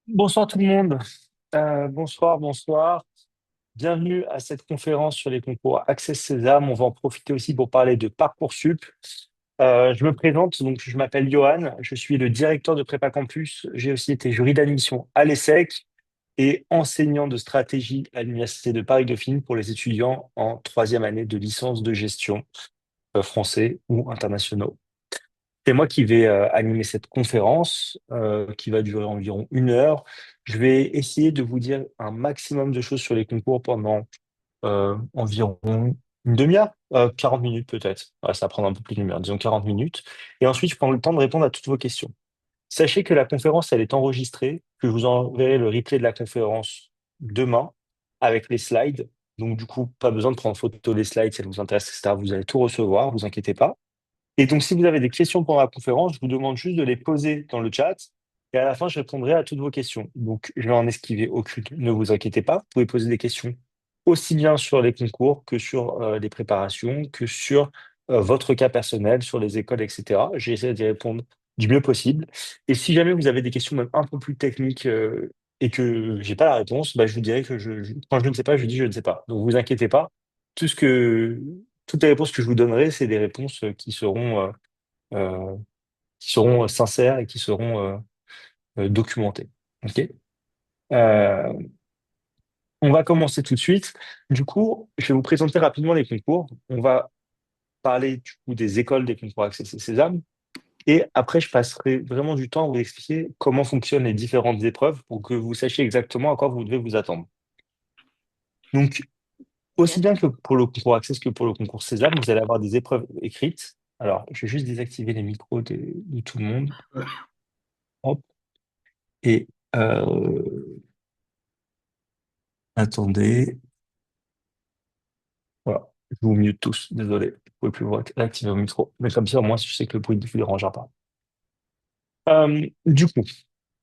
Bonsoir tout le monde. Bonsoir, bonsoir. Bienvenue à cette conférence sur les concours Access Sésame. On va en profiter aussi pour parler de Parcoursup. Je me présente, donc je m'appelle Johan, je suis le directeur de Prépa Campus. J'ai aussi été jury d'admission à l'ESSEC et enseignant de stratégie à l'Université de Paris-Dauphine pour les étudiants en troisième année de licence de gestion, français ou internationaux. C'est moi qui vais animer cette conférence qui va durer environ 1 heure. Je vais essayer de vous dire un maximum de choses sur les concours pendant environ une demi-heure, 40 minutes peut-être. Ouais, ça va prendre un peu plus d'une heure, disons 40 minutes. Et ensuite, je prends le temps de répondre à toutes vos questions. Sachez que la conférence, elle est enregistrée, que je vous enverrai le replay de la conférence demain avec les slides. Donc, du coup, pas besoin de prendre photo des slides si elles vous intéressent, etc. Vous allez tout recevoir, vous inquiétez pas. Et donc, si vous avez des questions pendant la conférence, je vous demande juste de les poser dans le chat. Et à la fin, je répondrai à toutes vos questions. Donc, je vais en esquiver aucune. Ne vous inquiétez pas. Vous pouvez poser des questions aussi bien sur les concours que sur les préparations, que sur votre cas personnel, sur les écoles, etc. J'essaie d'y répondre du mieux possible. Et si jamais vous avez des questions même un peu plus techniques et que j'ai pas la réponse, bah, je vous dirai que quand je ne sais pas, je dis je ne sais pas. Donc, vous inquiétez pas. Tout ce que toutes les réponses que je vous donnerai, c'est des réponses qui seront sincères et qui seront documentées. OK? Euh, on va commencer tout de suite. Du coup, je vais vous présenter rapidement les concours. On va parler du coup des écoles des concours Access et Sésame. Et après, je passerai vraiment du temps à vous expliquer comment fonctionnent les différentes épreuves pour que vous sachiez exactement à quoi vous devez vous attendre. Donc, aussi bien que pour le concours Access que pour le concours Sésame, vous allez avoir des épreuves écrites. Alors, je vais juste désactiver les micros de tout le monde. Hop. Et attendez, voilà, je vous mute tous, désolé, vous pouvez plus vous réactiver au micro, mais comme ça, au moins, je sais que le bruit ne vous dérangera pas. Du coup,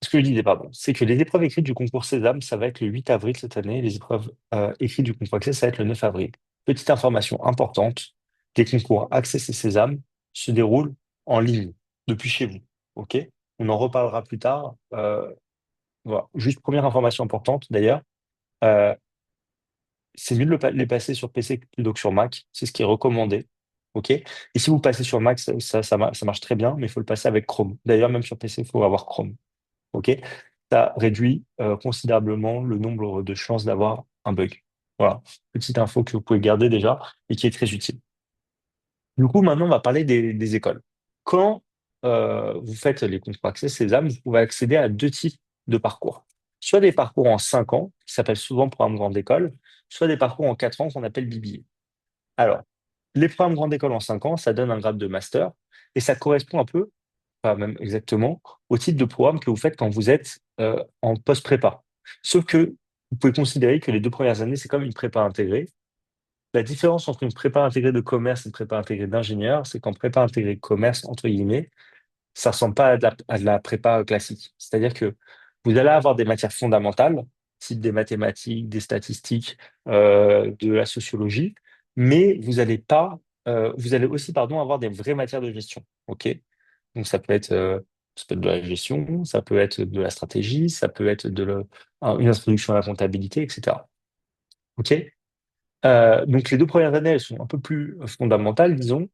ce que je disais, pardon, c'est que les épreuves écrites du concours Sésame, ça va être le 8 avril cette année, les épreuves écrites du concours Access, ça va être le 9 avril. Petite information importante, les concours Access et Sésame se déroulent en ligne, depuis chez vous, ok? On en reparlera plus tard. Voilà. Juste première information importante, d'ailleurs. euh, c'est mieux de les passer sur PC plutôt que sur Mac. C'est ce qui est recommandé. OK? Et si vous passez sur Mac, ça marche très bien, mais il faut le passer avec Chrome. D'ailleurs, même sur PC, il faut avoir Chrome. OK? Ça réduit considérablement le nombre de chances d'avoir un bug. Voilà. Petite info que vous pouvez garder déjà et qui est très utile. Du coup, maintenant, on va parler des écoles. Quand vous faites les concours Access Sésame, vous pouvez accéder à deux types de parcours. Soit des parcours en 5 ans, qui s'appellent souvent programme grande école, soit des parcours en 4 ans qu'on appelle BBA. Alors, les programmes grande école en 5 ans, ça donne un grade de master et ça correspond un peu, pas même exactement, au type de programme que vous faites quand vous êtes en post-prépa. Sauf que vous pouvez considérer que les 2 premières années, c'est comme une prépa intégrée. La différence entre une prépa intégrée de commerce et une prépa intégrée d'ingénieur, c'est qu'en prépa intégrée commerce, entre guillemets, ça ressemble pas à de la prépa classique. C'est-à-dire que vous allez avoir des matières fondamentales, type des mathématiques, des statistiques, de la sociologie, mais vous allez aussi, pardon, avoir des vraies matières de gestion. OK? Donc ça peut être de la gestion, ça peut être de la stratégie, ça peut être une introduction à la comptabilité, etc. OK? Donc les 2 premières années, elles sont un peu plus fondamentales, disons.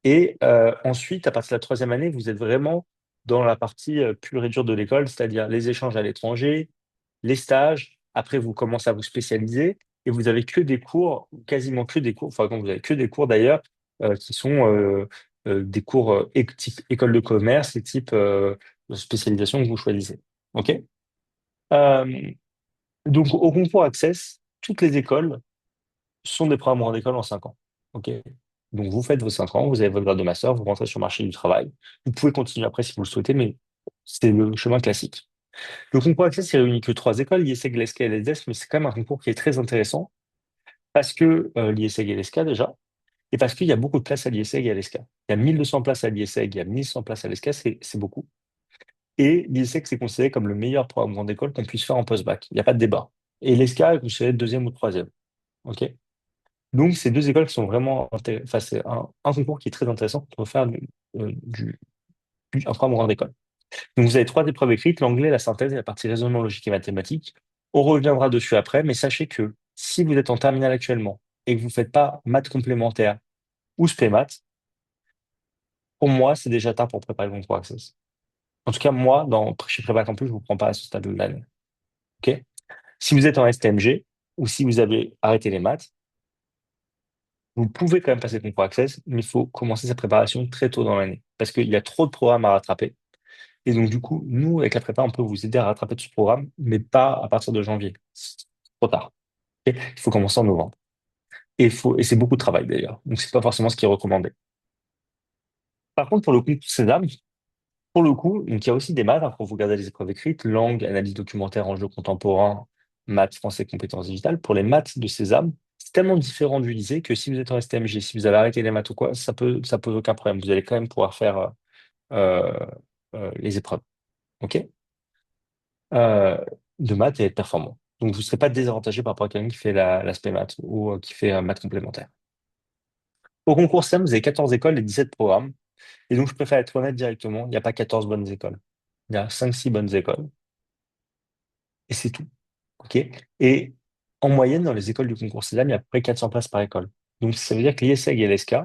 Et ensuite, à partir de la troisième année, vous êtes vraiment dans la partie pure et dure de l'école, c'est-à-dire les échanges à l'étranger, les stages. Après, vous commencez à vous spécialiser et vous avez que des cours, quasiment que des cours, enfin, quand vous avez que des cours d'ailleurs, qui sont des cours type école de commerce et type spécialisation que vous choisissez. OK? Euh, donc, au concours Access, toutes les écoles sont des programmes grande école en 5 ans. OK? Donc, vous faites vos 5 ans, vous avez votre grade de master, vous rentrez sur le marché du travail. Vous pouvez continuer après si vous le souhaitez, mais c'est le chemin classique. Le concours Access, il réunit que 3 écoles, l'IESEG, l'ESCA et l'ESDES, mais c'est quand même un concours qui est très intéressant parce que l'IESEG et l'ESCA déjà, et parce qu'il y a beaucoup de places à l'IESEG et à l'ESCA. Il y a 1200 places à l'IESEG, il y a 1100 places à l'ESCA, c'est beaucoup. Et l'IESEG, c'est considéré comme le meilleur programme grande école qu'on puisse faire en post-bac. Il n'y a pas de débat. Et l'ESCA est considéré deuxième ou troisième. OK? Donc, c'est 2 écoles qui sont vraiment intéressants. Enfin, c'est un concours qui est très intéressant pour faire un programme grande école. Donc vous avez trois épreuves écrites, l'anglais, la synthèse et la partie raisonnement logique et mathématique. On reviendra dessus après, mais sachez que si vous êtes en terminale actuellement et que vous ne faites pas maths complémentaires ou spé maths, pour moi, c'est déjà tard pour préparer le concours Access. En tout cas, moi, chez Prépa Campus, je ne vous prends pas à ce stade de l'année. OK? Si vous êtes en STMG ou si vous avez arrêté les maths, vous pouvez quand même passer le concours Access, mais il faut commencer sa préparation très tôt dans l'année parce qu'il y a trop de programmes à rattraper. Et donc, du coup, nous, avec la prépa, on peut vous aider à rattraper tout ce programme, mais pas à partir de janvier. C'est trop tard. Ok. Il faut commencer en novembre. Et c'est beaucoup de travail d'ailleurs. Donc, c'est pas forcément ce qui est recommandé. Par contre, pour le concours César, pour le coup, donc, il y a aussi des maths, hein, pour vous garder les épreuves écrites, langue, analyse documentaire, enjeux contemporains, maths, français, compétences digitales. Pour les maths de César, c'est tellement différent du lycée que si vous êtes en STMG, si vous avez arrêté les maths ou quoi, ça pose aucun problème. Vous allez quand même pouvoir faire euh, les épreuves. OK? euh, de maths et être performant. Donc, vous ne serez pas désavantagé par rapport à quelqu'un qui fait l'aspect maths ou qui fait maths complémentaire. Au concours STEM, vous avez 14 écoles et 17 programmes. Et donc, je préfère être honnête directement, il n'y a pas 14 bonnes écoles. Il y a 5-6 bonnes écoles et c'est tout. OK? Et en moyenne, dans les écoles du concours SEDAM, il y a à peu près 400 places par école. Donc, ça veut dire que l'ISEG et l'ESK,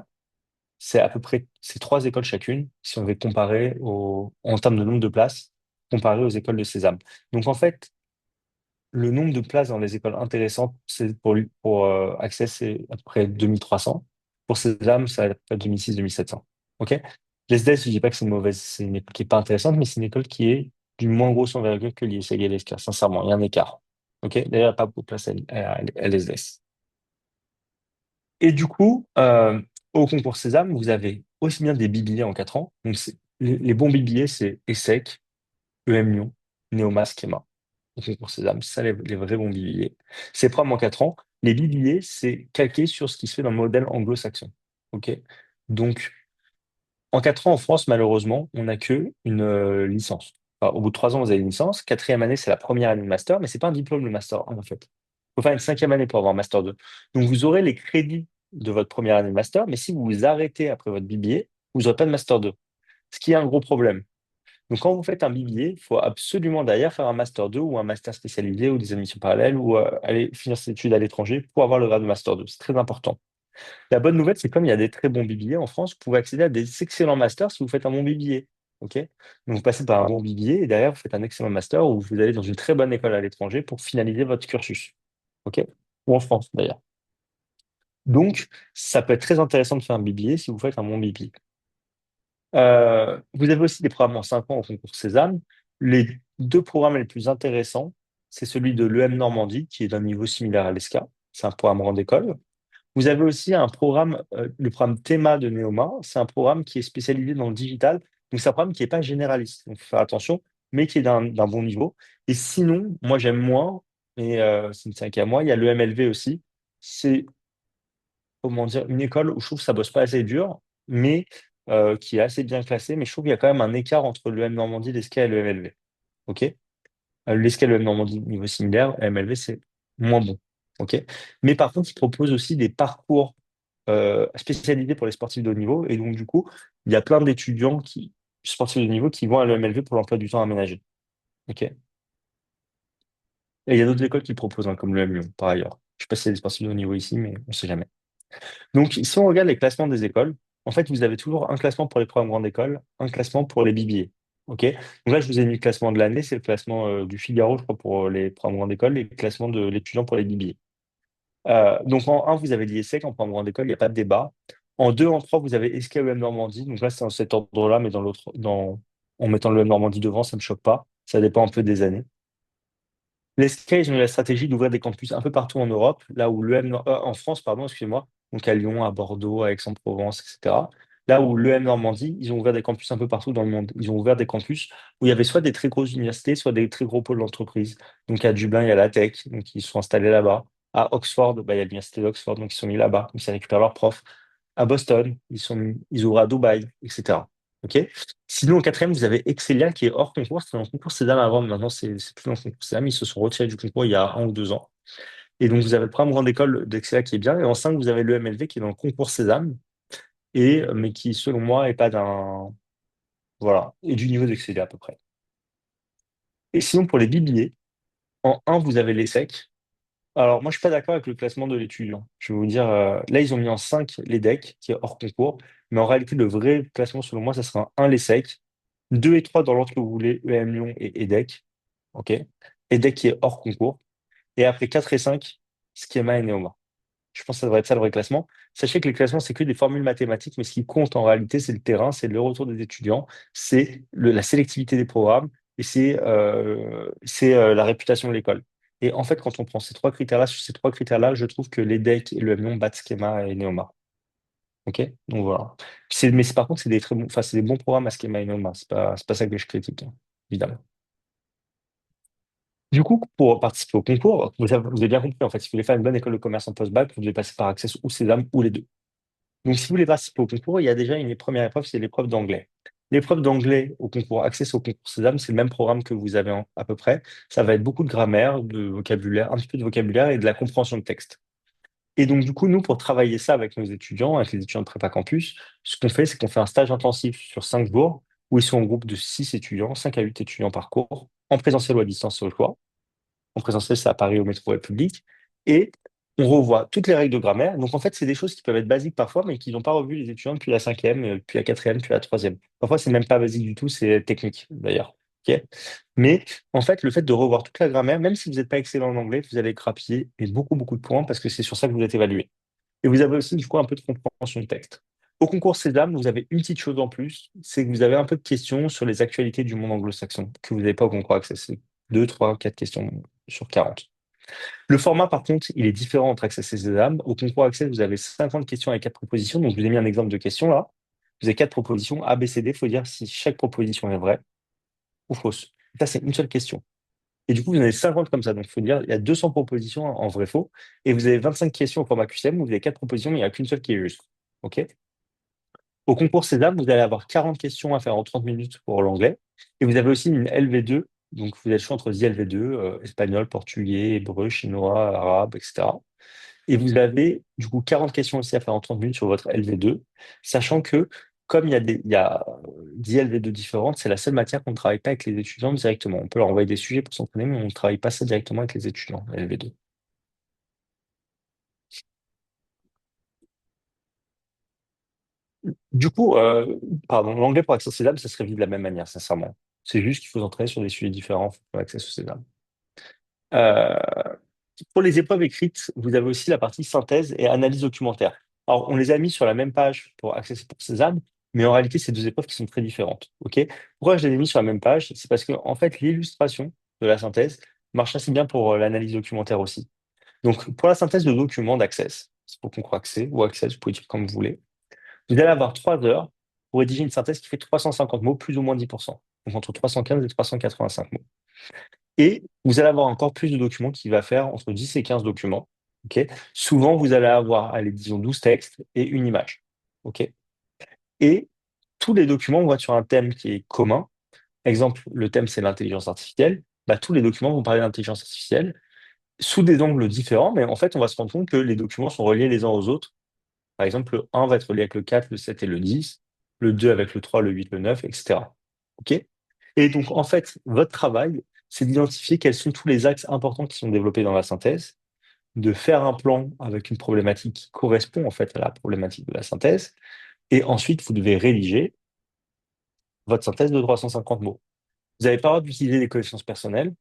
c'est à peu près c'est trois écoles chacune, si on veut comparer en termes de nombre de places, comparé aux écoles de Sésame. Donc, en fait, le nombre de places dans les écoles intéressantes, c'est pour Access, c'est à peu près 2300. Pour Sésame, c'est à peu près 2006-2700. OK? L'ESDES, je ne dis pas que c'est une mauvaise, c'est une école qui n'est pas intéressante, mais c'est une école qui est d'une moins grosse envergure que l'ISEG et l'ESCA. Sincèrement, il y a un écart. OK? D'ailleurs, il n'y a pas beaucoup de place à l'ESDES. Et du coup, au concours Sésame, vous avez aussi bien des billets en 4 ans. Donc, les bons billets, c'est ESSEC, EM Lyon, Néoma, Schema au concours Sésame, c'est ça les vrais bons billets. C'est programme en 4 ans. Les billets, c'est calqué sur ce qui se fait dans le modèle anglo-saxon. OK? Donc, en 4 ans en France, malheureusement, on n'a que une licence. Enfin, au bout de 3 ans, vous avez une licence. Quatrième année, c'est la première année de master, mais c'est pas un diplôme, le master 1, en fait. Il faut faire une cinquième année pour avoir un master 2. Donc, vous aurez les crédits de votre première année de master, mais si vous vous arrêtez après votre BBA, vous n'aurez pas de master 2. Ce qui est un gros problème. Donc, quand vous faites un BBA, il faut absolument derrière faire un Master 2 ou un Master spécialisé ou des admissions parallèles ou aller finir ses études à l'étranger pour avoir le grade de Master 2. C'est très important. La bonne nouvelle, c'est comme il y a des très bons BBA en France, vous pouvez accéder à des excellents Masters si vous faites un bon BBA. OK? Donc, vous passez par un bon BBA et derrière, vous faites un excellent Master où vous allez dans une très bonne école à l'étranger pour finaliser votre cursus. OK? Ou en France, d'ailleurs. Donc, ça peut être très intéressant de faire un BBA si vous faites un bon BBA. Vous avez aussi des programmes en 5 ans au concours Sésame. Les deux programmes les plus intéressants, c'est celui de l'EM Normandie, qui est d'un niveau similaire à l'ESCA. C'est un programme grande école. Vous avez aussi un programme, le programme Théma de Neoma. C'est un programme qui est spécialisé dans le digital. Donc, c'est un programme qui n'est pas généraliste. Donc, il faut faire attention, mais qui est d'un bon niveau. Et sinon, moi, j'aime moins, mais ce ne tient qu'à moi. Il y a l'EMLV aussi. C'est comment dire, une école où je trouve que ça bosse pas assez dur, mais qui est assez bien classée. Mais je trouve qu'il y a quand même un écart entre le M Normandie, l'ESCA et le MLV. OK? L'ESCA et le M Normandie, niveau similaire, MLV, c'est moins bon. OK? Mais par contre, ils proposent aussi des parcours spécialisés pour les sportifs de haut niveau. Et donc, du coup, il y a plein d'étudiants sportifs de haut niveau qui vont à l'EMLV pour l'emploi du temps aménagé. OK? Et il y a d'autres écoles qui proposent, hein, comme le M Lyon, par ailleurs. Je ne sais pas s'il y a des sportifs de haut niveau ici, mais on ne sait jamais. Donc, si on regarde les classements des écoles, en fait, vous avez toujours un classement pour les programmes grande école, un classement pour les BBA. OK? Donc là, je vous ai mis le classement de l'année, c'est le classement du Figaro, je crois, pour les programmes grande école, et le classement de l'étudiant pour les BBA. Donc, en un, vous avez l'IESEC, en programme grande école, il n'y a pas de débat. En deux, en trois, vous avez SKEM Normandie. Donc là, c'est dans cet ordre-là, mais en mettant le M Normandie devant, ça ne me choque pas. Ça dépend un peu des années. Les Sky, ils ont eu la stratégie d'ouvrir des campus un peu partout en Europe, là où en France, pardon, excusez-moi, donc à Lyon, à Bordeaux, à Aix-en-Provence, etc. Là où l'EM Normandie, ils ont ouvert des campus un peu partout dans le monde. Ils ont ouvert des campus où il y avait soit des très grosses universités, soit des très gros pôles d'entreprise. Donc à Dublin, il y a la Tech, donc ils sont installés là-bas. À Oxford, bah, il y a l'université d'Oxford, donc ils sont mis là-bas, donc ils récupèrent leurs profs. À Boston, ils ouvrent à Dubaï, etc. OK? Sinon, en quatrième, vous avez Excelia qui est hors concours. C'était dans le concours Cédam avant, mais maintenant, c'est plus dans le concours Cédam. Ils se sont retirés du concours il y a 1 ou 2 ans. Et donc, vous avez le programme grande école d'Excelia qui est bien. Et en 5, vous avez le MLV qui est dans le concours Cédam, mais qui, selon moi, est pas d'un. Voilà, et du niveau d'excédé à peu près. Et sinon, pour les bibliés, en un vous avez les secs. Alors, moi, je suis pas d'accord avec le classement de l'étudiant. Je vais vous dire, là, ils ont mis en 5 les decks, qui est hors concours. Mais en réalité, le vrai classement, selon moi, ça sera un 1 les secs, 2 et 3 dans l'ordre que vous voulez, EM Lyon et EDEC. OK? EDEC qui est hors concours. Et après 4 et 5, Schema et Neoma. Je pense que ça devrait être ça le vrai classement. Sachez que les classements, c'est que des formules mathématiques, mais ce qui compte en réalité, c'est le terrain, c'est le retour des étudiants, c'est la sélectivité des programmes et c'est la réputation de l'école. Et en fait, quand on prend ces trois critères-là, sur ces trois critères-là, je trouve que l'EDEC et le M-Lyon battent Schema et Neoma. OK? Donc voilà. Mais par contre, c'est des très bons, enfin, c'est des bons programmes à Schema et Neoma. C'est pas ça que je critique, hein, évidemment. Du coup, pour participer au concours, vous avez bien compris, en fait, si vous voulez faire une bonne école de commerce en post-bac, vous devez passer par Access ou Césame ou les deux. Donc, si vous voulez participer au concours, il y a déjà une première épreuve, c'est l'épreuve d'anglais. L'épreuve d'anglais au concours Access au concours Césame, c'est le même programme que vous avez à peu près. Ça va être beaucoup de grammaire, de vocabulaire, un petit peu de vocabulaire et de la compréhension de texte. Et donc, du coup, nous, pour travailler ça avec nos étudiants, avec les étudiants de prépa campus, ce qu'on fait, c'est qu'on fait un stage intensif sur 5 jours où ils sont en groupe de 6 étudiants, 5 à 8 étudiants par cours, en présentiel ou à distance au choix. En présentiel, c'est à Paris au métro République. Et on revoit toutes les règles de grammaire. Donc, en fait, c'est des choses qui peuvent être basiques parfois, mais qui n'ont pas revu les étudiants depuis la cinquième, puis la quatrième, puis la troisième. Parfois, c'est même pas basique du tout, c'est technique, d'ailleurs. OK. Mais en fait, le fait de revoir toute la grammaire, même si vous n'êtes pas excellent en anglais, vous allez grappiller et beaucoup, beaucoup de points parce que c'est sur ça que vous êtes évalué. Et vous avez aussi, du coup, un peu de compréhension de texte. Au concours Césame, vous avez une petite chose en plus, c'est que vous avez un peu de questions sur les actualités du monde anglo-saxon que vous n'avez pas au concours Access. C'est 2, 3, 4 questions sur 40. Le format, par contre, il est différent entre Access et Sésame. Au concours Access, vous avez 50 questions avec 4 propositions. Donc, je vous ai mis un exemple de question là. Vous avez 4 propositions A, B, C, D. Il faut dire si chaque proposition est vraie ou fausse. Ça, c'est une seule question. Et du coup, vous en avez 50 comme ça. Donc, il faut dire il y a 200 propositions en vrai-faux. Et vous avez 25 questions au format QCM où vous avez 4 propositions, mais il n'y a qu'une seule qui est juste. OK? Au concours César, vous allez avoir 40 questions à faire en 30 minutes pour l'anglais. Et vous avez aussi une LV2. Donc, vous êtes choix entre 10 LV2, espagnol, portugais, hébreu, chinois, arabe, etc. Et vous avez du coup 40 questions aussi à faire en 30 minutes sur votre LV2, sachant que comme il y a 10 LV2 différentes, c'est la seule matière qu'on ne travaille pas avec les étudiants directement. On peut leur envoyer des sujets pour s'entraîner, mais on ne travaille pas ça directement avec les étudiants, LV2. Du coup, pardon, l'anglais pour Access Cédam, ça se révise de la même manière, sincèrement. C'est juste qu'il faut s'entraîner sur des sujets différents pour Access Cédam. Euh, pour les épreuves écrites, vous avez aussi la partie synthèse et analyse documentaire. Alors, on les a mis sur la même page pour Access et pour Cézanne, mais en réalité, c'est deux épreuves qui sont très différentes. OK? Pourquoi je les ai mis sur la même page? C'est parce que, en fait, l'illustration de la synthèse marche assez bien pour l'analyse documentaire aussi. Donc, pour la synthèse de documents d'Access, c'est pour concours Accès ou Access, vous pouvez dire comme vous voulez, vous allez avoir 3 heures pour rédiger une synthèse qui fait 350 mots, plus ou moins 10%. Donc, entre 315 et 385 mots. Et vous allez avoir encore plus de documents qui va faire entre 10 et 15 documents. OK? Souvent, vous allez avoir, allez, disons, 12 textes et une image. OK? Et tous les documents vont être sur un thème qui est commun. Exemple, le thème, c'est l'intelligence artificielle. Bah, tous les documents vont parler d'intelligence artificielle sous des angles différents, mais en fait, on va se rendre compte que les documents sont reliés les uns aux autres. Par exemple, le 1 va être relié avec le 4, le 7 et le 10, le 2 avec le 3, le 8, le 9, etc. OK? Et donc, en fait, votre travail, c'est d'identifier quels sont tous les axes importants qui sont développés dans la synthèse, de faire un plan avec une problématique qui correspond en fait à la problématique de la synthèse, et ensuite, vous devez rédiger votre synthèse de 350 mots. Vous n'avez pas le droit d'utiliser des connaissances personnelles.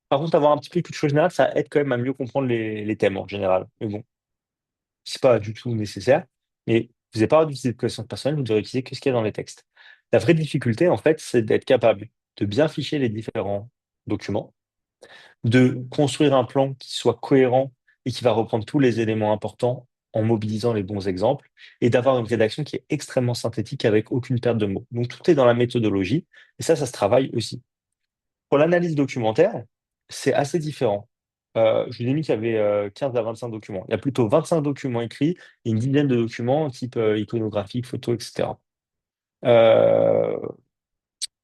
Par contre, avoir un petit peu de culture générale, ça aide quand même à mieux comprendre les thèmes en général. Mais bon, c'est pas du tout nécessaire. Mais vous n'avez pas le droit d'utiliser de connaissances personnelles, vous devez utiliser que ce qu'il y a dans les textes. La vraie difficulté, en fait, c'est d'être capable de bien ficher les différents documents, de construire un plan qui soit cohérent et qui va reprendre tous les éléments importants en mobilisant les bons exemples, et d'avoir une rédaction qui est extrêmement synthétique avec aucune perte de mots. Donc tout est dans la méthodologie, et ça se travaille aussi. Pour l'analyse documentaire, c'est assez différent. Je vous ai mis qu'il y avait 15 à 25 documents. Il y a plutôt 25 documents écrits et une dizaine de documents type iconographique, photo, etc. Euh,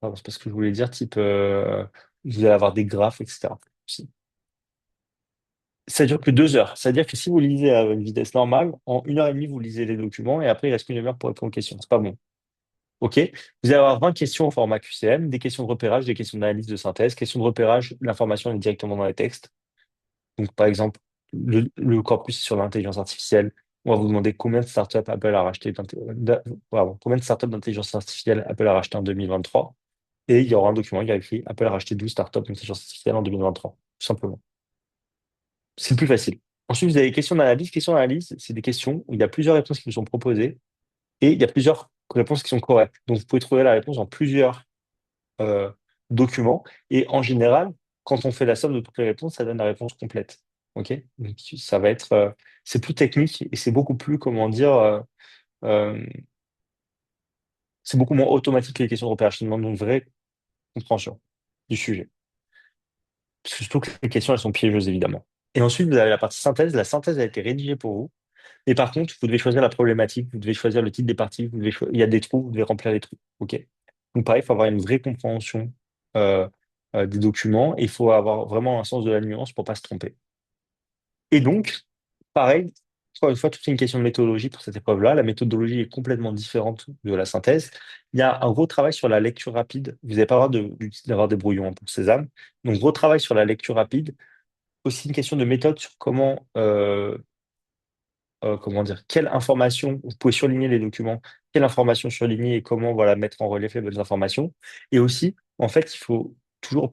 pardon, c'est pas ce que je voulais dire, type vous allez avoir des graphes, etc. aussi. Ça dure que 2 heures. C'est-à-dire que si vous lisez à une vitesse normale, en 1 heure et demie, vous lisez les documents et après, il reste qu'une heure pour répondre aux questions. C'est pas bon. OK? Vous allez avoir 20 questions au format QCM, des questions de repérage, des questions d'analyse de synthèse. Questions de repérage, l'information est directement dans les textes. Donc, par exemple, le corpus sur l'intelligence artificielle. On va vous demander combien de startups Apple a racheté, combien de startups d'intelligence artificielle Apple a racheté en 2023. Et il y aura un document qui a écrit Apple a racheté 12 startups d'intelligence artificielle en 2023, tout simplement. C'est le plus facile. Ensuite, vous avez les questions d'analyse. Questions d'analyse, c'est des questions où il y a plusieurs réponses qui vous sont proposées et il y a plusieurs réponses qui sont correctes. Donc, vous pouvez trouver la réponse dans plusieurs euh, documents. Et en général, quand on fait la somme de toutes les réponses, ça donne la réponse complète. OK? Donc, ça va être, c'est plus technique et c'est beaucoup plus, comment dire, euh, c'est beaucoup moins automatique que les questions de repérage. Ça demande une vraie compréhension du sujet. Surtout que les questions, elles sont piégeuses, évidemment. Et ensuite, vous avez la partie synthèse. La synthèse a été rédigée pour vous. Et par contre, vous devez choisir la problématique, vous devez choisir le titre des parties, il y a des trous, vous devez remplir les trous. OK? Donc, pareil, il faut avoir une vraie compréhension euh, des documents et il faut avoir vraiment un sens de la nuance pour pas se tromper. Et donc, pareil, encore une fois, toute une question de méthodologie pour cette épreuve-là. La méthodologie est complètement différente de la synthèse. Il y a un gros travail sur la lecture rapide. Vous n'avez pas le droit d'avoir des brouillons, hein, pour Sésame. Donc, gros travail sur la lecture rapide. Aussi une question de méthode sur comment dire, quelle information, vous pouvez surligner les documents, quelle information surligner et comment voilà, mettre en relief les bonnes informations. Et aussi, en fait, il faut toujours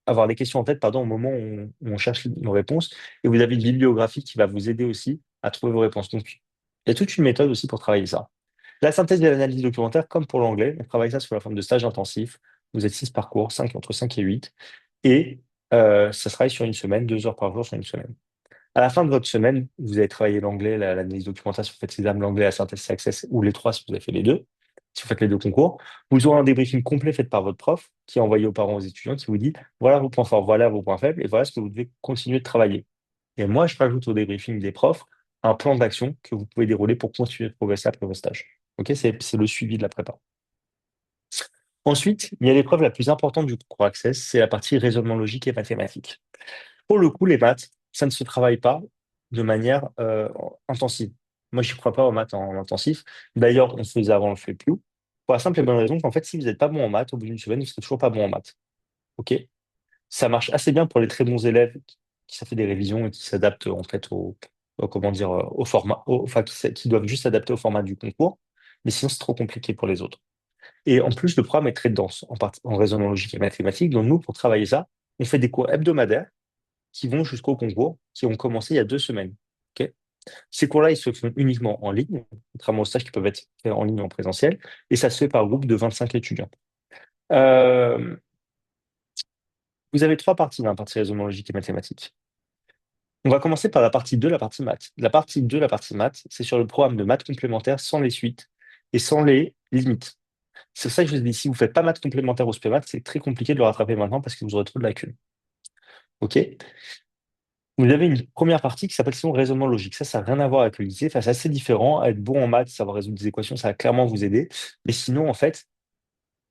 avoir des questions en tête pardon, au moment où on cherche nos réponses. Et vous avez une bibliographie qui va vous aider aussi à trouver vos réponses. Donc, il y a toute une méthode aussi pour travailler ça. La synthèse et l'analyse documentaire, comme pour l'anglais, on travaille ça sous la forme de stages intensifs. Vous êtes 6 parcours, 5 entre 5 et 8. Et ça se travaille sur une semaine, 2 heures par jour sur une semaine. À la fin de votre semaine, vous avez travaillé l'anglais, l'analyse documentaire, si vous faites Sésame, l'anglais, la synthèse Access, ou les trois si vous avez fait les deux, si vous faites les deux concours. Vous aurez un débriefing complet fait par votre prof, qui est envoyé aux parents, aux étudiants, qui vous dit, voilà vos points forts, voilà vos points faibles, et voilà ce que vous devez continuer de travailler. Et moi, je rajoute au débriefing des profs un plan d'action que vous pouvez dérouler pour continuer de progresser après vos stages. OK, c'est le suivi de la prépa. Ensuite, il y a l'épreuve la plus importante du concours Access, c'est la partie raisonnement logique et mathématique. Pour le coup, les maths, ça ne se travaille pas de manière intensive. Moi, je n'y crois pas aux maths en intensif. D'ailleurs, on se faisait avant, on ne le fait plus. Pour la simple et bonne raison qu'en fait, si vous n'êtes pas bon en maths, au bout d'une semaine, vous serez toujours pas bon en maths. OK? Ça marche assez bien pour les très bons élèves qui ça fait des révisions et qui s'adaptent en fait comment dire, au format, enfin, qui doivent juste s'adapter au format du concours. Mais sinon, c'est trop compliqué pour les autres. Et en plus, le programme est très dense en raisonnement logique et mathématique. Donc, nous, pour travailler ça, on fait des cours hebdomadaires qui vont jusqu'au concours, qui ont commencé il y a 2 semaines. Ok. Ces cours-là, ils se font uniquement en ligne, contrairement aux stages qui peuvent être faits en ligne ou en présentiel, et ça se fait par groupe de 25 étudiants. Euh, vous avez trois parties dans la partie raisonnement logique et mathématique. On va commencer par la partie 2, la partie maths. La partie 2, la partie maths, c'est sur le programme de maths complémentaires sans les suites et sans les limites. C'est pour ça que je vous ai dit, si vous ne faites pas maths complémentaires ou spé maths, c'est très compliqué de le rattraper maintenant parce que vous aurez trop de lacunes. OK? Vous avez une première partie qui s'appelle sinon raisonnement logique. Ça n'a rien à voir avec le lycée. Enfin, c'est assez différent. Être bon en maths, savoir résoudre des équations, ça va clairement vous aider. Mais sinon, en fait,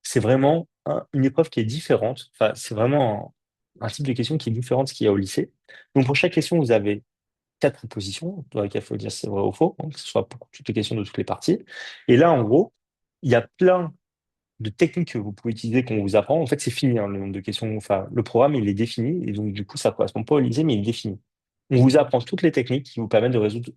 c'est vraiment une épreuve qui est différente. Enfin, c'est vraiment un type de question qui est différent de ce qu'il y a au lycée. Donc, pour chaque question, vous avez quatre propositions dans lesquelles il faut dire si c'est vrai ou faux, hein, que ce soit pour toutes les questions de toutes les parties. Et là, en gros, il y a plein de techniques que vous pouvez utiliser qu'on vous apprend. En fait, c'est fini, hein, le nombre de questions. Enfin, le programme, il est défini. Et donc, du coup, ça ne correspond pas au lycée, mais il est défini. On vous apprend toutes les techniques qui vous permettent de résoudre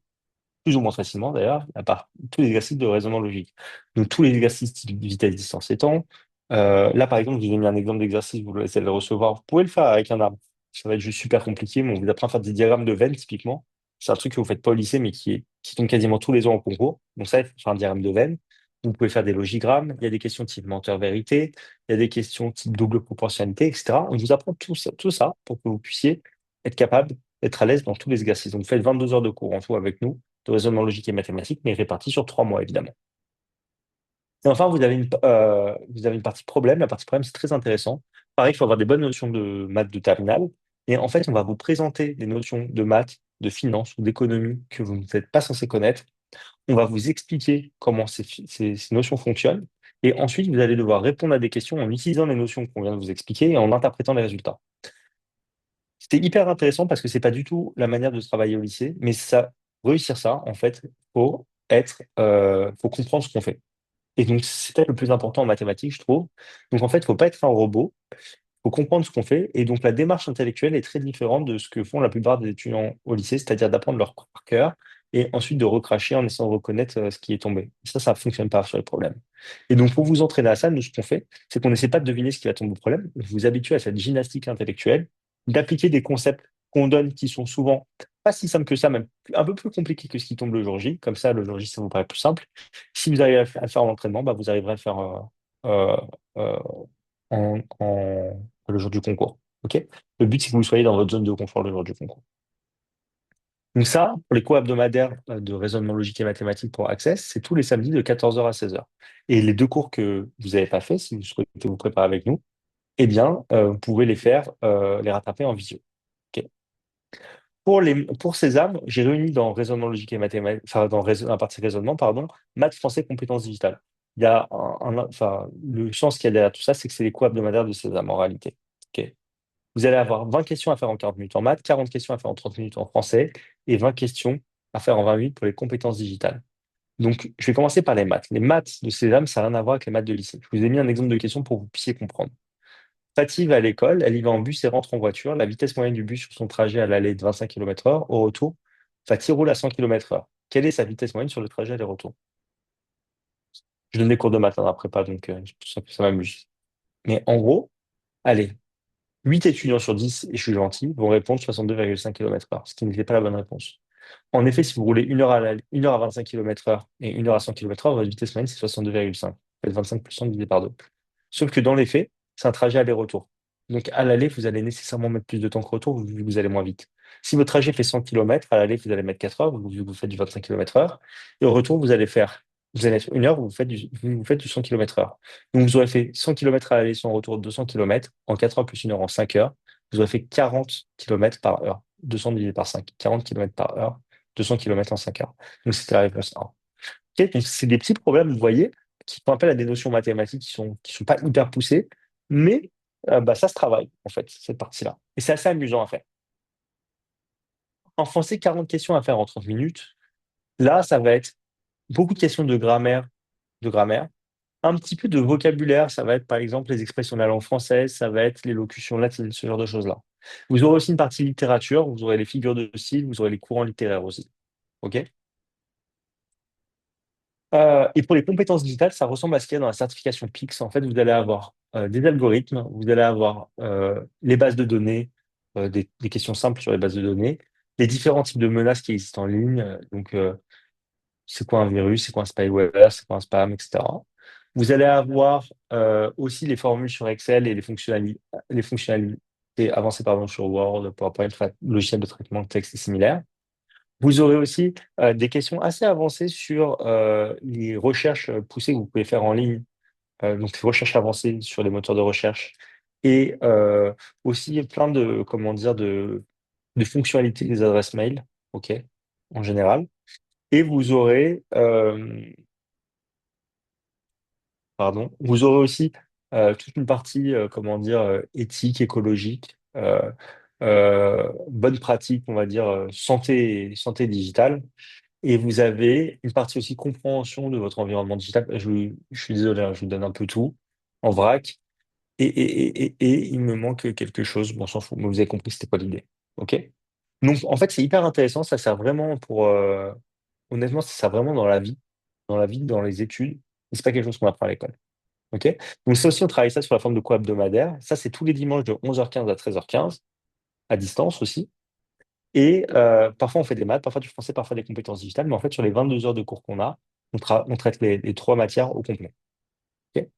plus ou moins facilement d'ailleurs, à part tous les exercices de raisonnement logique. Donc tous les exercices type vitesse, distance et temps. Là, par exemple, je vous ai mis un exemple d'exercice, vous allez le recevoir. Vous pouvez le faire avec un arbre. Ça va être juste super compliqué, mais on vous apprend à faire des diagrammes de veine, typiquement. C'est un truc que vous faites pas au lycée, mais qui tombe quasiment tous les ans au concours. Donc ça, il faut faire un diagramme de veine. Vous pouvez faire des logigrammes. Il y a des questions type menteur-vérité. Il y a des questions type double proportionnalité, etc. On vous apprend tout ça pour que vous puissiez être capable d'être à l'aise dans tous les exercices. Donc, vous faites 22 heures de cours en tout avec nous de raisonnement logique et mathématique, mais réparti sur 3 mois, évidemment. Et enfin, vous avez une partie problème. La partie problème, c'est très intéressant. Pareil, il faut avoir des bonnes notions de maths de terminale. Et en fait, on va vous présenter des notions de maths, de finance ou d'économie que vous n'êtes pas censé connaître. On va vous expliquer comment ces notions fonctionnent. Et ensuite, vous allez devoir répondre à des questions en utilisant les notions qu'on vient de vous expliquer et en interprétant les résultats. C'était hyper intéressant parce que c'est pas du tout la manière de travailler au lycée, mais réussir ça, en fait, faut comprendre ce qu'on fait. Et donc, c'est peut-être le plus important en mathématiques, je trouve. Donc, en fait, il ne faut pas être un robot, il faut comprendre ce qu'on fait. Et donc, la démarche intellectuelle est très différente de ce que font la plupart des étudiants au lycée, c'est-à-dire d'apprendre leur cours par cœur et ensuite de recracher en essayant de reconnaître ce qui est tombé. Ça ne fonctionne pas sur les problèmes. Et donc, pour vous entraîner à ça, nous, ce qu'on fait, c'est qu'on n'essaie pas de deviner ce qui va tomber au problème. Vous vous habituez à cette gymnastique intellectuelle, d'appliquer des concepts qu'on donne qui sont souvent pas si simples que ça, même un peu plus compliqués que ce qui tombe le jour J. Comme ça, le jour J, ça vous paraît plus simple. Si vous arrivez à le faire l'entraînement, bah, vous arriverez à le faire euh, euh, le jour du concours. OK? Le but, c'est que vous soyez dans votre zone de confort le jour du concours. Donc ça, pour les cours hebdomadaires de raisonnement logique et mathématique pour Access, c'est tous les samedis de 14h à 16h. Et les deux cours que vous n'avez pas fait, si vous souhaitez vous préparer avec nous, eh bien, vous pouvez les faire, les rattraper en visio. OK. Pour Sésame, j'ai réuni dans raisonnement logique et mathématique, enfin, la partie raisonnement, pardon, maths, français, compétences digitales. Il y a enfin, le sens qu'il y a derrière tout ça, c'est que c'est les cours hebdomadaires de Sésame en réalité. OK. Vous allez avoir 20 questions à faire en 40 minutes en maths, 40 questions à faire en 30 minutes en français et 20 questions à faire en 20 minutes pour les compétences digitales. Donc, je vais commencer par les maths. Les maths de Sésame, ça n'a rien à voir avec les maths de lycée. Je vous ai mis un exemple de question pour que vous puissiez comprendre. Fatih va à l'école, elle y va en bus et rentre en voiture. La vitesse moyenne du bus sur son trajet à l'aller est de 25 km/h. Au retour, Fatih roule à 100 km/h. Quelle est sa vitesse moyenne sur le trajet aller-retour? Je donne des cours de maths dans la prépa, donc ça m'amuse. Mais en gros, allez, 8 étudiants sur 10, et je suis gentil, vont répondre 62,5 km/h, ce qui n'était pas la bonne réponse. En effet, si vous roulez 1 heure à 25 km/h et 1 heure à 100 km/h, votre vitesse moyenne, c'est 62,5. Faites 25% divisé par 2. Sauf que dans les faits, c'est un trajet aller-retour. Donc à l'aller, vous allez nécessairement mettre plus de temps qu'au retour, vu que vous allez moins vite. Si votre trajet fait 100 km, à l'aller, vous allez mettre 4 heures, vu que vous faites du 25 km/h. Et au retour, vous allez être 1 heure, vous faites du 100 km/h. Donc vous aurez fait 100 km à l'aller, 100 au retour, 200 km. En 4 heures plus 1 heure en 5 heures, vous aurez fait 40 km par heure. 200 divisé par 5, 40 km par heure, 200 km en 5 heures. Donc c'était la réponse A. Ok, donc c'est des petits problèmes, vous voyez, qui font appel à des notions mathématiques qui sont pas hyper poussées, mais bah, ça se travaille, en fait, cette partie-là. Et c'est assez amusant à faire. En français, 40 questions à faire en 30 minutes. Là, ça va être beaucoup de questions de grammaire, un petit peu de vocabulaire. Ça va être, par exemple, les expressions de la langue française, ça va être l'élocution latine, ce genre de choses-là. Vous aurez aussi une partie littérature, vous aurez les figures de style, vous aurez les courants littéraires aussi. OK? Et pour les compétences digitales, ça ressemble à ce qu'il y a dans la certification PIX. En fait, vous allez avoir des algorithmes, vous allez avoir les bases de données, des questions simples sur les bases de données, les différents types de menaces qui existent en ligne. C'est quoi un virus, c'est quoi un spyware, c'est quoi un spam, etc. Vous allez avoir aussi les formules sur Excel et les fonctionnalités avancées pardon, sur Word, PowerPoint, enfin, logiciel de traitement de texte et similaires. Vous aurez aussi des questions assez avancées sur les recherches poussées que vous pouvez faire en ligne, donc les recherches avancées sur les moteurs de recherche, et aussi plein de, comment dire, de fonctionnalités des adresses mail, ok, en général. Et vous aurez aussi toute une partie, comment dire, éthique, écologique, bonne pratique, on va dire, santé digitale. Et vous avez une partie aussi compréhension de votre environnement digital. Je suis désolé, hein, je vous donne un peu tout en vrac. Et il me manque quelque chose. Bon, on s'en fout, mais vous avez compris c'était quoi l'idée. OK? Donc, en fait, c'est hyper intéressant. Ça sert vraiment honnêtement, ça sert vraiment dans la vie, dans les études. Mais c'est pas quelque chose qu'on apprend à l'école. OK? Donc, ça aussi, on travaille ça sur la forme de cours hebdomadaire. Ça, c'est tous les dimanches de 11h15 à 13h15, à distance aussi. Et parfois, on fait des maths, parfois du français, parfois des compétences digitales. Mais en fait, sur les 22 heures de cours qu'on a, on traite les trois matières au complet. Ok. Et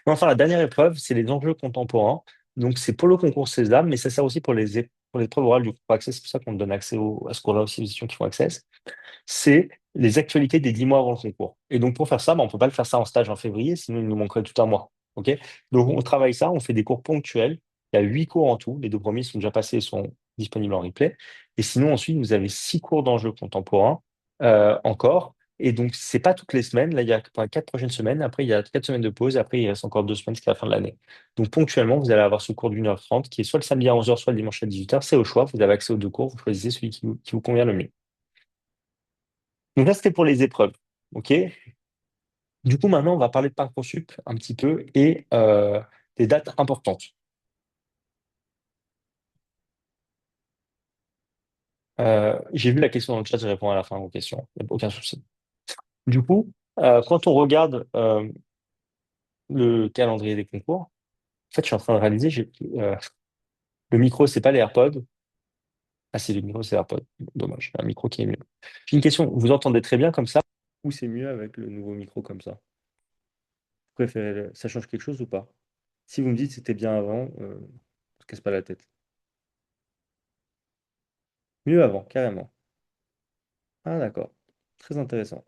enfin, la dernière épreuve, c'est les enjeux contemporains. Donc, c'est pour le concours César, mais ça sert aussi pour les épreuves orales du concours Access. C'est pour ça qu'on donne accès à ce cours-là aussi aux étudiants qui font Access. C'est les actualités des 10 mois avant le concours. Et donc, pour faire ça, bah, on ne peut pas le faire ça en stage en février, sinon il nous manquerait tout un mois. OK? Donc, on travaille ça, on fait des cours ponctuels. Il y a 8 cours en tout. Les deux premiers sont déjà passés et sont disponibles en replay. Et sinon, ensuite, vous avez 6 cours d'enjeux contemporains encore. Et donc, c'est pas toutes les semaines. Là, il y a enfin, 4 prochaines semaines. Après, il y a 4 semaines de pause. Après, il reste encore 2 semaines jusqu'à la fin de l'année. Donc, ponctuellement, vous allez avoir ce cours d'1h30 qui est soit le samedi à 11h, soit le dimanche à 18h. C'est au choix. Vous avez accès aux deux cours. Vous choisissez celui qui vous convient le mieux. Donc là, c'était pour les épreuves. OK? Du coup, maintenant, on va parler de Parcoursup un petit peu et des dates importantes. J'ai vu la question dans le chat, je réponds à la fin aux questions. Il n'y a aucun souci. Du coup, quand on regarde le calendrier des concours, en fait, je suis en train de réaliser, le micro, c'est pas les AirPods. Ah, c'est le micro, c'est AirPods. Dommage, un micro qui est mieux. J'ai une question, vous entendez très bien comme ça ou c'est mieux avec le nouveau micro comme ça? Vous préférez, ça change quelque chose ou pas? Si vous me dites que c'était bien avant, on se casse pas la tête. Mieux avant, carrément. Ah, d'accord. Très intéressant.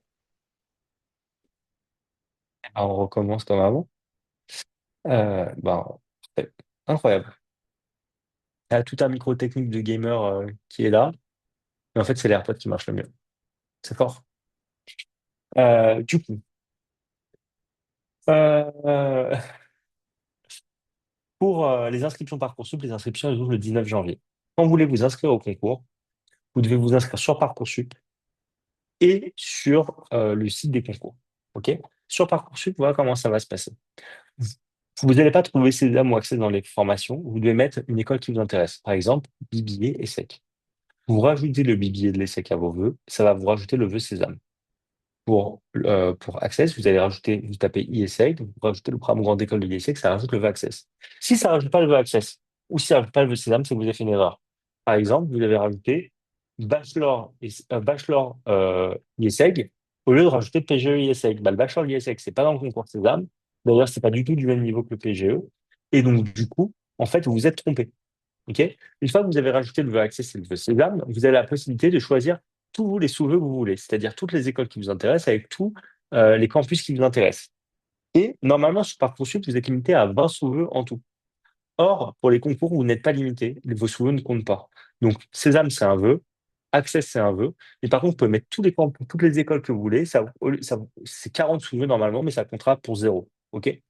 Ah, on recommence comme avant. Ben, parfait. Incroyable. Il y a tout un micro technique de gamer qui est là. Mais en fait, c'est l'AirPod qui marche le mieux. C'est fort. Du coup, euh, pour les inscriptions Parcoursup, les inscriptions elles ouvrent le 19 janvier. Quand vous voulez vous inscrire au concours, vous devez vous inscrire sur Parcoursup et sur le site des concours. OK? Sur Parcoursup, voilà comment ça va se passer. Vous n'allez pas trouver Sésame ou accès dans les formations. Vous devez mettre une école qui vous intéresse. Par exemple, BBA et SEC. Vous rajoutez le BBA de l'ESSEC à vos vœux, ça va vous rajouter le vœu Sésame. Pour Access, vous allez rajouter, vous tapez IESEG, vous rajoutez le programme grande école de l'IESEG, ça rajoute le vœu Access. Si ça rajoute pas le vœu Access, ou si ça rajoute pas le vœu Sésame, c'est que vous avez fait une erreur. Par exemple, vous avez rajouté Bachelor IESEG au lieu de rajouter PGE IESEG. Bah, le Bachelor IESEG, c'est pas dans le concours Sésame. D'ailleurs, c'est pas du tout du même niveau que le PGE. Et donc, du coup, en fait, vous vous êtes trompé. OK? Une fois que vous avez rajouté le vœu Access et le vœu Sésame, vous avez la possibilité de choisir tous les sous-vœux que vous voulez, c'est-à-dire toutes les écoles qui vous intéressent avec tous les campus qui vous intéressent. Et normalement, sur Parcoursup, vous êtes limité à 20 sous-vœux en tout. Or, pour les concours, vous n'êtes pas limité, vos sous-vœux ne comptent pas. Donc, Sésame, c'est un vœu, Access, c'est un vœu, mais par contre, vous pouvez mettre tous les campus, toutes les écoles que vous voulez, c'est 40 sous-vœux normalement, mais ça comptera pour zéro. OK?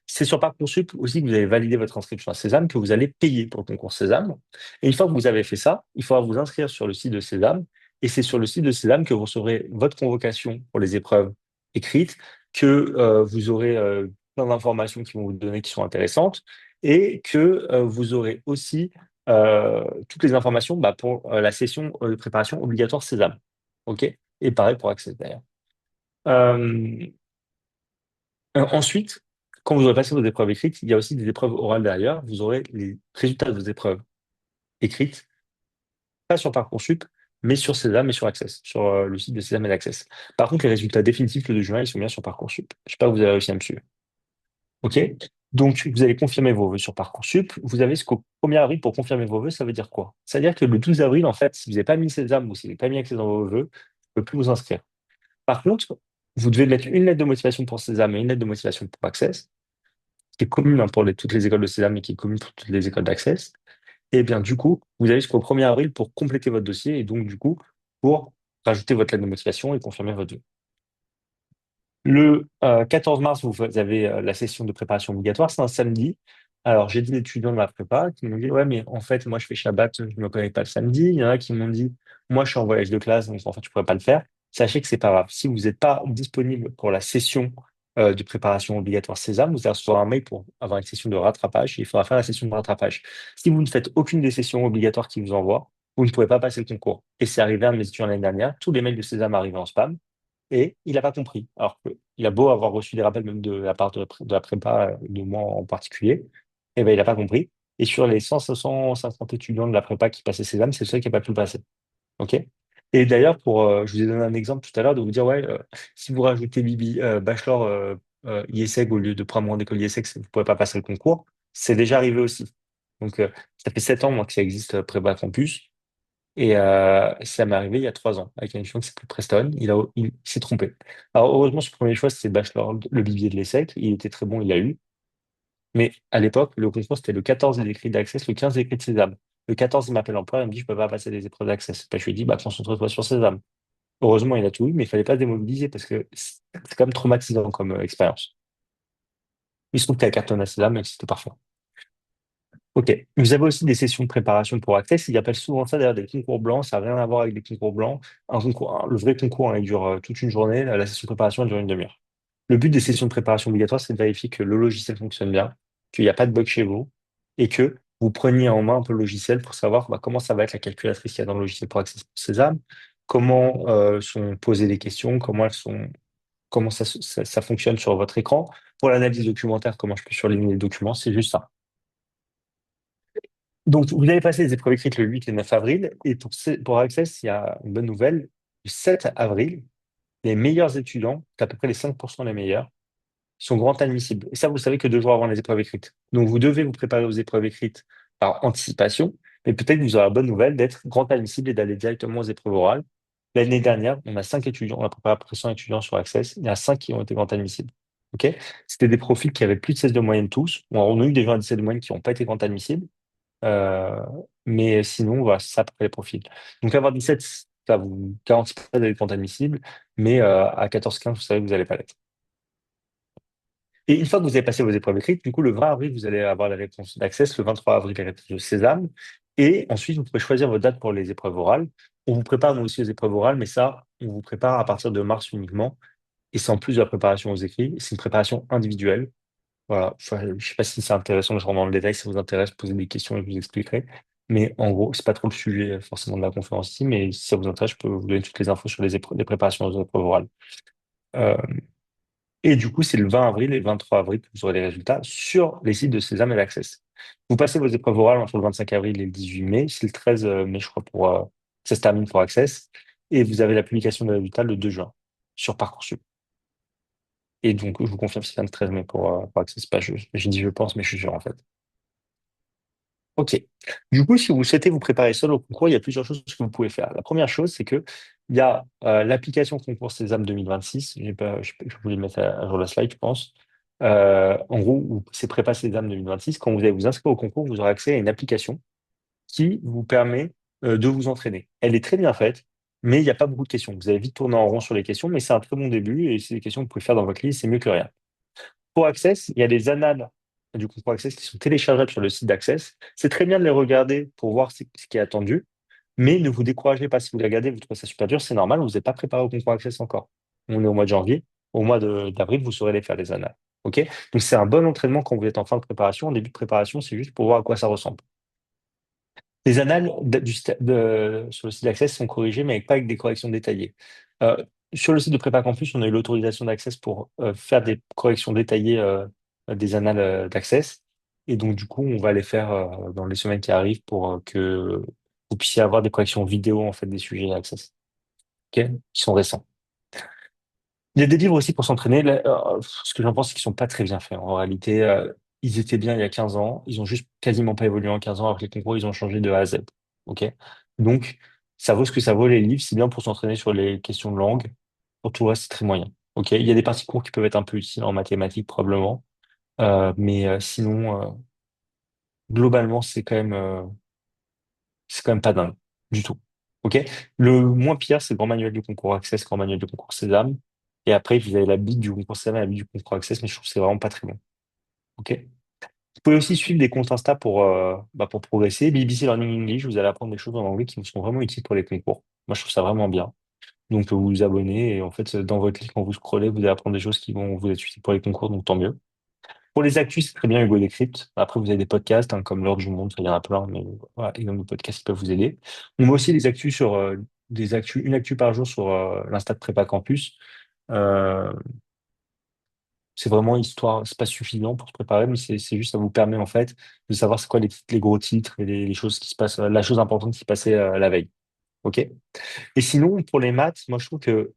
C'est sur Parcoursup aussi que vous allez valider votre inscription à Sésame, que vous allez payer pour le concours Sésame. Et une fois que vous avez fait ça, il faudra vous inscrire sur le site de Sésame. Et c'est sur le site de Sésame que vous recevrez votre convocation pour les épreuves écrites, que vous aurez plein d'informations qui vont vous donner qui sont intéressantes, et que vous aurez aussi toutes les informations bah, pour la session de préparation obligatoire Sésame. OK? Et pareil pour Access d'ailleurs. Euh, Ensuite, quand vous aurez passé vos épreuves écrites, il y a aussi des épreuves orales derrière. Vous aurez les résultats de vos épreuves écrites, pas sur Parcoursup, mais sur Sésame et sur Access, sur le site de Sésame et d'Access. Par contre, les résultats définitifs le 2 juin, ils sont bien sur Parcoursup. Je sais pas, vous avez réussi à me suivre. OK? Donc, vous allez confirmer vos vœux sur Parcoursup. Vous avez jusqu'au 1er avril pour confirmer vos vœux. Ça veut dire quoi? Ça veut dire que le 12 avril, en fait, si vous n'avez pas mis Sésame ou si vous n'avez pas mis Access dans vos vœux, vous ne pouvez plus vous inscrire. Par contre, vous devez mettre une lettre de motivation pour Sésame et une lettre de motivation pour Access qui est commune hein, pour toutes les écoles de César, mais qui est commune pour toutes les écoles d'Access. Et bien, du coup, vous avez jusqu'au 1er avril pour compléter votre dossier et donc, du coup, pour rajouter votre lettre de motivation et confirmer votre vœu. Le 14 mars, vous avez la session de préparation obligatoire, c'est un samedi. Alors, j'ai des étudiants de la prépa qui m'ont dit, ouais, mais en fait, moi, je fais Shabbat, je ne me connecte pas le samedi. Il y en a qui m'ont dit, moi, je suis en voyage de classe, donc en fait, je ne pourrais pas le faire. Sachez que c'est pas grave. Si vous n'êtes pas disponible pour la session de préparation obligatoire Sésame, vous allez recevoir un mail pour avoir une session de rattrapage. Et il faudra faire la session de rattrapage. Si vous ne faites aucune des sessions obligatoires qu'ils vous envoient, vous ne pouvez pas passer le concours. Et c'est arrivé à mes étudiants l'année dernière. Tous les mails de Sésame arrivaient en spam. Et il n'a pas compris. Alors qu'il a beau avoir reçu des rappels même de la part de la prépa, de moi en particulier, eh ben, il n'a pas compris. Et sur les 150 étudiants de la prépa qui passaient ces examens, c'est le seul qui n'a pas pu le passer. OK? Et d'ailleurs, je vous ai donné un exemple tout à l'heure de vous dire, ouais, si vous rajoutez Bachelor IESEG au lieu de programme d'école IESEG, vous ne pouvez pas passer le concours. C'est déjà arrivé aussi. Donc, ça fait 7 ans moi, que ça existe Prépa Campus. Et ça m'est arrivé il y a 3 ans avec un étudiant qui s'appelle Preston. Il s'est trompé. Alors heureusement, son premier choix, c'était Bachelor, le bibier de l'ESSEC. Il était très bon, il l'a eu. Mais à l'époque, le concours, c'était le 14 des écrits d'Access, le 15 des écrits de Sésame. Le 14, il m'appelle en pleurs, il me dit, je peux pas passer des épreuves d'Access. Ben, je lui ai dit, bah, concentre-toi sur Sésame. Heureusement, il a tout eu, mais il fallait pas se démobiliser parce que c'est quand même traumatisant comme expérience. Il se trouve que t'as cartonné à Sésame et que c'était parfait. Ok. Vous avez aussi des sessions de préparation pour Access. Ils appellent souvent ça d'ailleurs des concours blancs. Ça n'a rien à voir avec des concours blancs. Le vrai concours, hein, il dure toute une journée. La session de préparation, elle dure une demi-heure. Le but des sessions de préparation obligatoires, c'est de vérifier que le logiciel fonctionne bien, qu'il n'y a pas de bug chez vous et que vous preniez en main un peu le logiciel pour savoir comment ça va être la calculatrice qu'il y a dans le logiciel pour Access Sésame, comment sont posées les questions, comment ça fonctionne sur votre écran. Pour l'analyse documentaire, comment je peux surligner les documents, c'est juste ça. Donc, vous allez passer les épreuves écrites le 8 et 9 avril. Et pour Access, il y a une bonne nouvelle. Le 7 avril, les meilleurs étudiants, c'est à peu près les 5% les meilleurs, sont grand admissibles. Et ça, vous savez que 2 jours avant les épreuves écrites. Donc, vous devez vous préparer aux épreuves écrites par anticipation. Mais peut-être que vous aurez la bonne nouvelle d'être grand admissible et d'aller directement aux épreuves orales. L'année dernière, on a 5 étudiants, on a préparé à peu près 100 étudiants sur Access. Il y en a 5 qui ont été grand admissibles. OK? C'était des profils qui avaient plus de 16 de moyenne tous. Bon, on a eu des gens à 17 de moyenne qui n'ont pas été grand admissibles. Euh, mais sinon, voilà, c'est ça après les profils. Donc avoir 17, ça vous garantit pas d'être compte admissible, mais à 14-15, vous savez que vous n'allez pas l'être. Et une fois que vous avez passé vos épreuves écrites, du coup, le 20 avril, vous allez avoir la réponse d'Access, le 23 avril, la réponse de Sésame, et ensuite, vous pouvez choisir votre date pour les épreuves orales. On vous prépare nous aussi aux épreuves orales, mais ça, on vous prépare à partir de mars uniquement, et c'est en plus de la préparation aux écrits, c'est une préparation individuelle. Voilà, enfin, je ne sais pas si c'est intéressant de je rentre dans le détail, si ça vous intéresse, posez des questions et je vous expliquerai. Mais en gros, c'est pas trop le sujet forcément de la conférence ici, mais si ça vous intéresse, je peux vous donner toutes les infos sur les préparations aux épreuves orales. Euh, et du coup, c'est le 20 avril et le 23 avril que vous aurez les résultats sur les sites de Sésame et d'Access. Vous passez vos épreuves orales entre le 25 avril et le 18 mai. C'est le 13 mai, je crois, ça se termine pour Access. Et vous avez la publication des résultats le 2 juin sur Parcoursup. Et donc, je vous confirme, c'est le 13 mai pour Access. Pas, j'ai dit je pense, mais je suis sûr en fait. Ok. Du coup, si vous souhaitez vous préparer seul au concours, il y a plusieurs choses que vous pouvez faire. La première chose, c'est que il y a l'application Concours Sésame 2026. J'ai pas, je voulais mettre à jour la slide, je pense. En gros, c'est Prépa Sésame 2026. Quand vous allez vous inscrire au concours, vous aurez accès à une application qui vous permet de vous entraîner. Elle est très bien faite, mais il n'y a pas beaucoup de questions. Vous allez vite tourner en rond sur les questions, mais c'est un très bon début et c'est des questions que vous pouvez faire dans votre liste, c'est mieux que rien. Pour Access, il y a des annales du concours Access qui sont téléchargeables sur le site d'Access. C'est très bien de les regarder pour voir ce qui est attendu, mais ne vous découragez pas si vous les regardez, vous trouvez ça super dur, c'est normal, vous n'êtes pas préparé au concours Access encore. On est au mois de janvier, au mois d'avril, vous saurez les faire, les annales. OK? Donc c'est un bon entraînement quand vous êtes en fin de préparation. En début de préparation, c'est juste pour voir à quoi ça ressemble. Les annales sur le site d'Access sont corrigées, mais pas avec des corrections détaillées. Euh, sur le site de Prépa Campus, on a eu l'autorisation d'Access pour faire des corrections détaillées des annales d'Access. Et donc, du coup, on va les faire dans les semaines qui arrivent pour que vous puissiez avoir des corrections vidéo en fait, des sujets d'Access, ok, qui sont récents. Il y a des livres aussi pour s'entraîner. Là, ce que j'en pense, c'est qu'ils sont pas très bien faits. En réalité, ils étaient bien il y a 15 ans. Ils ont juste quasiment pas évolué en 15 ans. Avec les concours, ils ont changé de A à Z. OK? Donc, ça vaut ce que ça vaut, les livres. C'est bien pour s'entraîner sur les questions de langue. Pour tout le reste, c'est très moyen. OK? Il y a des parties cours qui peuvent être un peu utiles en mathématiques, probablement. Mais sinon, globalement, c'est quand même pas dingue du tout. OK? Le moins pire, c'est le grand manuel du concours Access, grand manuel du concours Sésame. Et après, vous avez la bite du concours Sésame et la bite du concours Access, mais je trouve que c'est vraiment pas très bon. OK? Vous pouvez aussi suivre des comptes Insta pour progresser. BBC Learning English, vous allez apprendre des choses en anglais qui vous sont vraiment utiles pour les concours. Moi, je trouve ça vraiment bien. Donc, vous vous abonnez et en fait, dans votre liste, quand vous scrollez, vous allez apprendre des choses qui vont vous être utiles pour les concours, donc tant mieux. Pour les actus, c'est très bien Hugo Décrypte. Après, vous avez des podcasts, hein, comme L'Ordre du Monde, ça, il y en a plein, mais voilà, il y a des podcasts qui peuvent vous aider. On met aussi des actus une actu par jour sur l'Insta de Prépa Campus. Euh, c'est vraiment histoire, c'est pas suffisant pour se préparer, mais c'est juste, ça vous permet en fait de savoir c'est quoi les gros titres et les choses qui se passent, la chose importante qui se passait la veille. OK? Et sinon, pour les maths, moi, je trouve que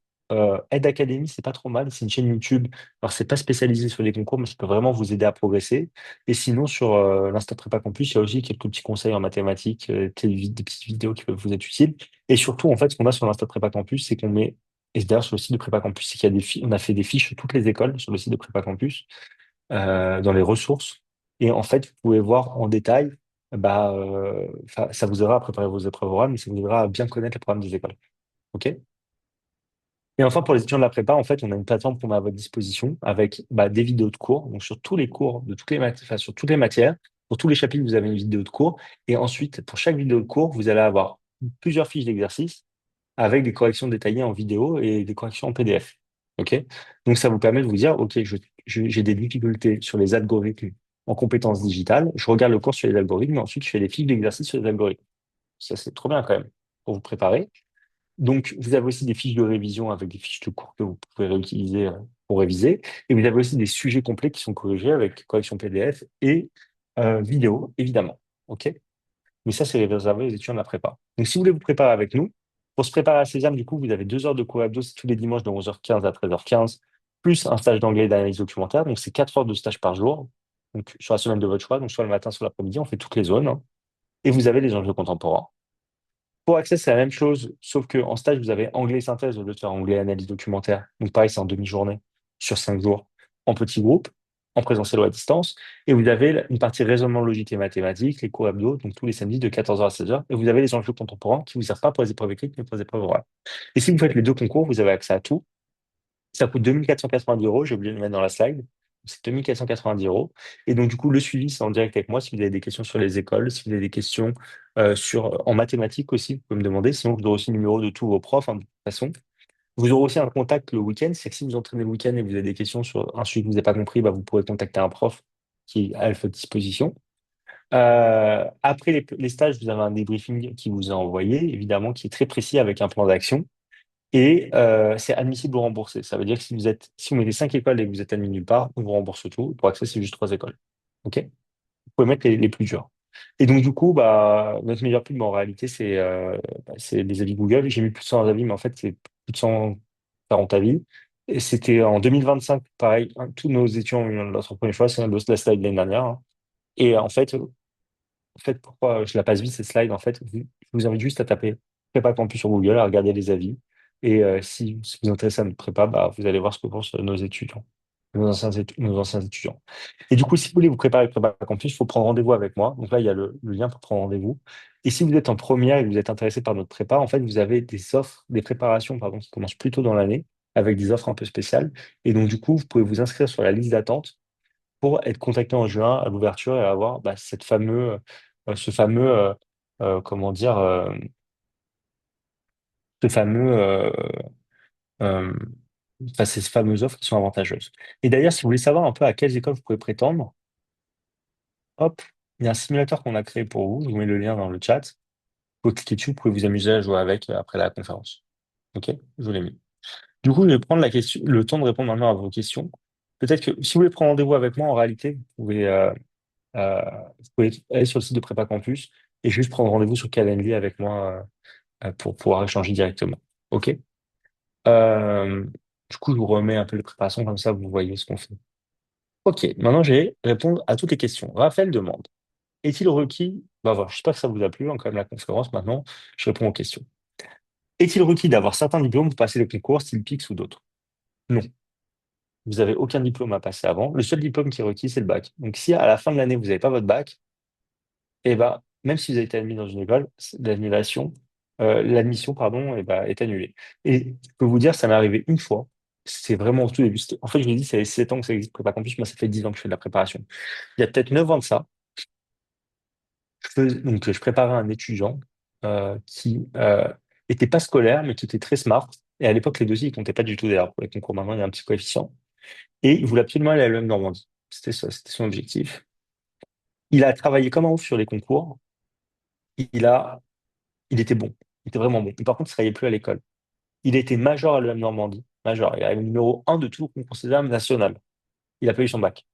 Ed Academy, c'est pas trop mal. C'est une chaîne YouTube. Alors, c'est pas spécialisé sur les concours, mais ça peut vraiment vous aider à progresser. Et sinon, sur l'Insta Prépa Campus, il y a aussi quelques petits conseils en mathématiques, des petites vidéos qui peuvent vous être utiles. Et surtout, en fait, ce qu'on a sur l'Insta Prépa Campus, c'est qu'on met, et d'ailleurs, sur le site de Prépa Campus, c'est qu'il y a on a fait des fiches sur toutes les écoles sur le site de Prépa Campus, dans les ressources. Et en fait, vous pouvez voir en détail, ça vous aidera à préparer vos épreuves orales, mais ça vous aidera à bien connaître le programme des écoles. OK? Et enfin, pour les étudiants de la prépa, en fait, on a une plateforme qu'on met à votre disposition avec des vidéos de cours, donc sur tous les cours de toutes les matières, sur toutes les matières. Pour tous les chapitres, vous avez une vidéo de cours. Et ensuite, pour chaque vidéo de cours, vous allez avoir plusieurs fiches d'exercices avec des corrections détaillées en vidéo et des corrections en PDF. OK? Donc, ça vous permet de vous dire, OK, j'ai des difficultés sur les algorithmes en compétences digitales. Je regarde le cours sur les algorithmes, et ensuite, je fais des fiches d'exercices sur les algorithmes. Ça, c'est trop bien quand même pour vous préparer. Donc, vous avez aussi des fiches de révision avec des fiches de cours que vous pouvez réutiliser pour réviser. Et vous avez aussi des sujets complets qui sont corrigés avec correction PDF et vidéo, évidemment. OK? Mais ça, c'est réservé aux étudiants de la prépa. Donc, si vous voulez vous préparer avec nous, pour se préparer à César, du coup, vous avez 2 heures de cours hebdo, c'est tous les dimanches de 11h15 à 13h15, plus un stage d'anglais et d'analyse documentaire. Donc, c'est 4 heures de stage par jour. Donc, sur la semaine de votre choix, donc soit le matin, soit l'après-midi, on fait toutes les zones, hein. Et vous avez les enjeux contemporains. Pour Access, c'est la même chose, sauf qu'en stage, vous avez anglais synthèse au lieu de faire anglais analyse documentaire. Donc pareil, c'est en demi-journée, sur 5 jours, en petits groupes, en présentiel ou à distance. Et vous avez une partie raisonnement logique et mathématiques, les cours hebdo, donc tous les samedis de 14h à 16h. Et vous avez les enjeux contemporains qui ne vous servent pas pour les épreuves écrites, mais pour les épreuves orales. Et si vous faites les deux concours, vous avez accès à tout. Ça coûte 2 490 euros, j'ai oublié de le mettre dans la slide. C'est 2 490 euros. Et donc, du coup, le suivi, c'est en direct avec moi. Si vous avez des questions sur les écoles, si vous avez des questions en mathématiques aussi, vous pouvez me demander. Sinon, vous aurez aussi le numéro de tous vos profs, hein, de toute façon. Vous aurez aussi un contact le week-end. C'est que si vous entraînez le week-end et que vous avez des questions sur un sujet que vous n'avez pas compris, bah, vous pourrez contacter un prof qui est à votre disposition. Après les stages, vous avez un débriefing qui vous est envoyé, évidemment, qui est très précis avec un plan d'action. Et c'est admissible ou remboursé. Ça veut dire que si vous mettez 5 écoles et que vous êtes admis nulle part, on vous rembourse tout. Pour accès, c'est juste 3 écoles. OK? Vous pouvez mettre les plus durs. Et donc, du coup, bah, notre meilleur pub, en réalité, c'est des avis Google. J'ai mis plus de 100 avis, mais en fait, c'est plus de 140 avis. Et c'était en 2025, pareil, hein, tous nos étudiants ont eu notre première fois, c'est la slide de l'année dernière, hein. Et en fait, pourquoi je la passe vite, cette slide? En fait, je vous invite juste à taper prépa campus sur Google, à regarder les avis. Et si vous vous intéressez à notre prépa, bah, vous allez voir ce que pensent nos étudiants, nos anciens étudiants. Et du coup, si vous voulez vous préparer le prépa campus, il faut prendre rendez-vous avec moi. Donc là, il y a le lien pour prendre rendez-vous. Et si vous êtes en première et que vous êtes intéressé par notre prépa, en fait, vous avez des offres, des préparations, pardon, qui commencent plus tôt dans l'année, avec des offres un peu spéciales. Et donc, du coup, vous pouvez vous inscrire sur la liste d'attente pour être contacté en juin à l'ouverture et avoir bah, ce fameux, comment dire, ce fameux, euh, enfin, ces fameuses offres qui sont avantageuses. Et d'ailleurs, si vous voulez savoir un peu à quelles écoles vous pouvez prétendre, hop, il y a un simulateur qu'on a créé pour vous. Je vous mets le lien dans le chat. Vous cliquez dessus, vous pouvez vous amuser à jouer avec après la conférence. OK? Je vous l'ai mis. Du coup, je vais prendre le temps de répondre maintenant à vos questions. Peut-être que si vous voulez prendre rendez-vous avec moi, en réalité, Euh, vous pouvez aller sur le site de Prépa Campus et juste prendre rendez-vous sur Calendly avec moi pour pouvoir échanger directement. OK? Euh, du coup, je vous remets un peu les préparations comme ça, vous voyez ce qu'on fait. OK, maintenant, je vais répondre à toutes les questions. Raphaël demande, est-il requis, bah voilà, j'espère que ça vous a plu, hein, quand même, la conférence. Maintenant, je réponds aux questions. Est-il requis d'avoir certains diplômes pour passer le concours, style PIX ou d'autres? Non. Vous n'avez aucun diplôme à passer avant. Le seul diplôme qui est requis, c'est le bac. Donc, si à la fin de l'année, vous n'avez pas votre bac, et ben, même si vous avez été admis dans une école, l'admission, pardon, est annulée. Et je peux vous dire, ça m'est arrivé une fois. C'est vraiment au tout début. En fait, je vous ai dit, ça fait 7 ans que ça existe, Prépa Campus. Moi, ça fait 10 ans que je fais de la préparation. Il y a peut-être 9 ans de ça. Donc, je préparais un étudiant qui était pas scolaire, mais qui était très smart. Et à l'époque, les dossiers, ils comptaient pas du tout d'ailleurs pour les concours. Maintenant, il y a un petit coefficient. Et il voulait absolument aller à l'EM Normandie. C'était ça, c'était son objectif. Il a travaillé comme un ouf sur les concours. Il a Il était bon. Il était vraiment bon. Mais par contre, il ne travaillait plus à l'école. Il a été major à l'EM Normandie. Major. Il a le numéro un de tout le concours Sésame national. Il a pas eu son bac.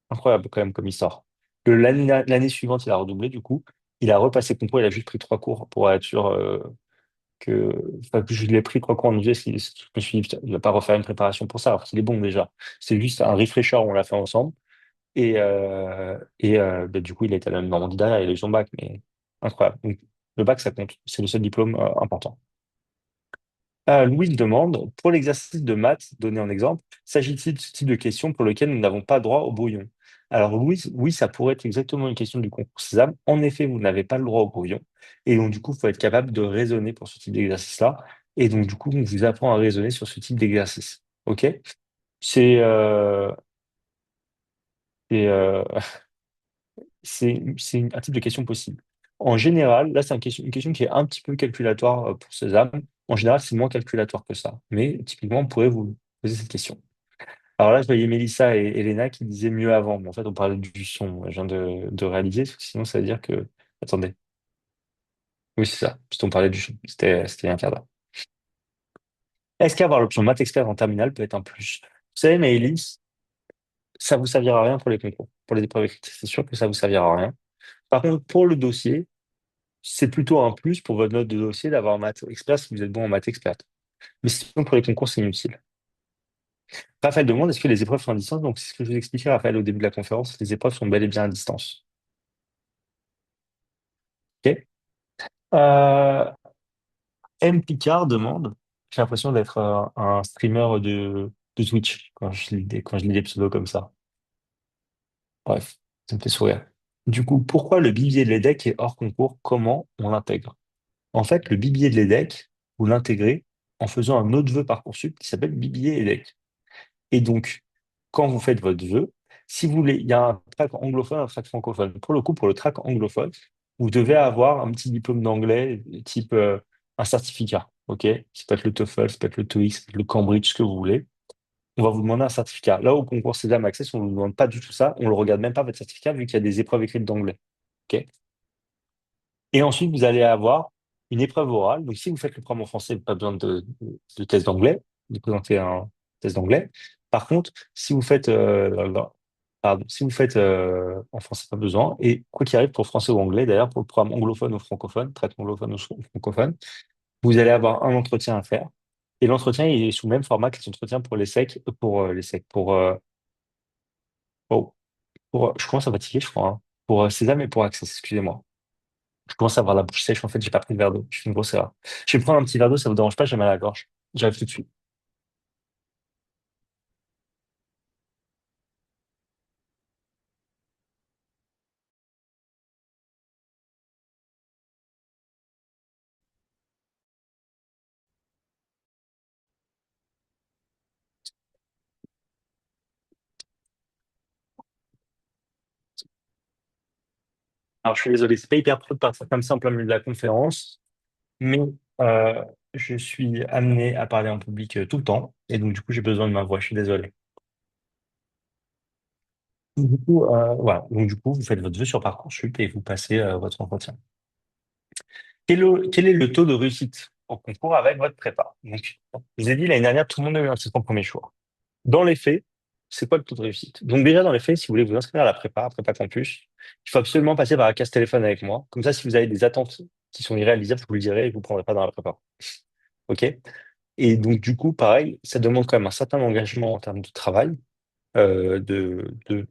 Incroyable quand même comme il sort. L'année suivante, il a redoublé du coup. Il a repassé le concours. Il a juste pris 3 cours pour être sûr que. Enfin, que je l'ai pris 3 cours en UG. Je me suis dit, putain, il va pas refaire une préparation pour ça alors qu'il est bon déjà. C'est juste un refresher. On l'a fait ensemble. Et du coup, il a été à l'EM Normandie derrière. Il a eu son bac. Mais incroyable. Donc, le bac, ça compte. C'est le seul diplôme important. Louise demande, pour l'exercice de maths donné en exemple, s'agit-il de ce type de question pour lequel nous n'avons pas droit au brouillon? Alors Louise, oui, ça pourrait être exactement une question du concours Sésame. En effet, vous n'avez pas le droit au brouillon. Et donc du coup, il faut être capable de raisonner pour ce type d'exercice-là. Et donc du coup, on vous apprend à raisonner sur ce type d'exercice. OK? C'est, euh, c'est, un type de question possible. En général, là, c'est une question qui est un petit peu calculatoire pour Sésame. En général, c'est moins calculatoire que ça. Mais typiquement, on pourrait vous poser cette question. Alors là, je voyais Mélissa et Elena qui disaient mieux avant. Mais en fait, on parlait du son. Je viens de réaliser, parce que sinon, ça veut dire que... Attendez. Oui, c'est ça. Parce qu'on parlait du son. C'était il y a un quart d'heure. Est-ce qu'avoir l'option maths expert en terminale peut être un plus? Vous savez, Maëlys, ça vous servira à rien pour les concours. Pour les épreuves écrites, c'est sûr que ça vous servira à rien. Par contre, pour le dossier, c'est plutôt un plus pour votre note de dossier d'avoir maths expert si vous êtes bon en maths expert. Mais sinon, pour les concours, c'est inutile. Raphaël demande, est-ce que les épreuves sont à distance? Donc, c'est ce que je vous expliquais, Raphaël, au début de la conférence. Les épreuves sont bel et bien à distance. OK. Euh, M. Picard demande, j'ai l'impression d'être un streamer de Twitch quand je lis des pseudos comme ça. Bref, ça me fait sourire. Du coup, pourquoi le bibier de l'EDEC est hors concours? Comment on l'intègre? En fait, le bibier de l'EDEC, vous l'intégrez en faisant un autre vœu Parcoursup qui s'appelle bibier EDEC. Et donc, quand vous faites votre vœu, si vous voulez, il y a un track anglophone, un track francophone. Pour le coup, pour le track anglophone, vous devez avoir un petit diplôme d'anglais, type un certificat, ok? Ça peut être le TOEFL, ça peut être le TOEIC, ça peut être le Cambridge, ce que vous voulez. On va vous demander un certificat. Là, au concours César Access, on ne vous demande pas du tout ça. On ne le regarde même pas votre certificat vu qu'il y a des épreuves écrites d'anglais. Ok. Et ensuite, vous allez avoir une épreuve orale. Donc, si vous faites le programme en français, pas besoin de test d'anglais, de présenter un test d'anglais. Par contre, si vous faites, pardon, si vous faites en français, pas besoin. Et quoi qu'il arrive pour français ou anglais, d'ailleurs, pour le programme anglophone ou francophone, traitement anglophone ou francophone, vous allez avoir un entretien à faire. Et l'entretien il est sous le même format que les entretiens pour les secs, les secs, oh, je commence à fatiguer, je crois, hein. Pour Sésame et pour Access, excusez-moi. Je commence à avoir la bouche sèche, en fait, j'ai pas pris de verre d'eau. Je suis une grosse erreur. Je vais prendre un petit verre d'eau, ça vous dérange pas, j'ai mal à la gorge. J'arrive tout de suite. Alors, je suis désolé, c'est pas hyper pro de partir comme ça en plein milieu de la conférence, mais euh, je suis amené à parler en public tout le temps, et donc du coup, j'ai besoin de ma voix, je suis désolé. Du coup, voilà. Donc, du coup, vous faites votre vœu sur Parcoursup et vous passez votre entretien. Quel est le taux de réussite au concours avec votre prépa? Donc, je vous ai dit l'année dernière, tout le monde a eu un système premier choix. Dans les faits, c'est quoi le taux de réussite? Donc déjà, dans les faits, si vous voulez vous inscrire à la prépa, prépa campus, il faut absolument passer par la case téléphone avec moi. Comme ça, si vous avez des attentes qui sont irréalisables, je vous le dirai et vous ne prendrez pas dans la prépa. OK? Et donc, du coup, pareil, ça demande quand même un certain engagement en termes de travail, de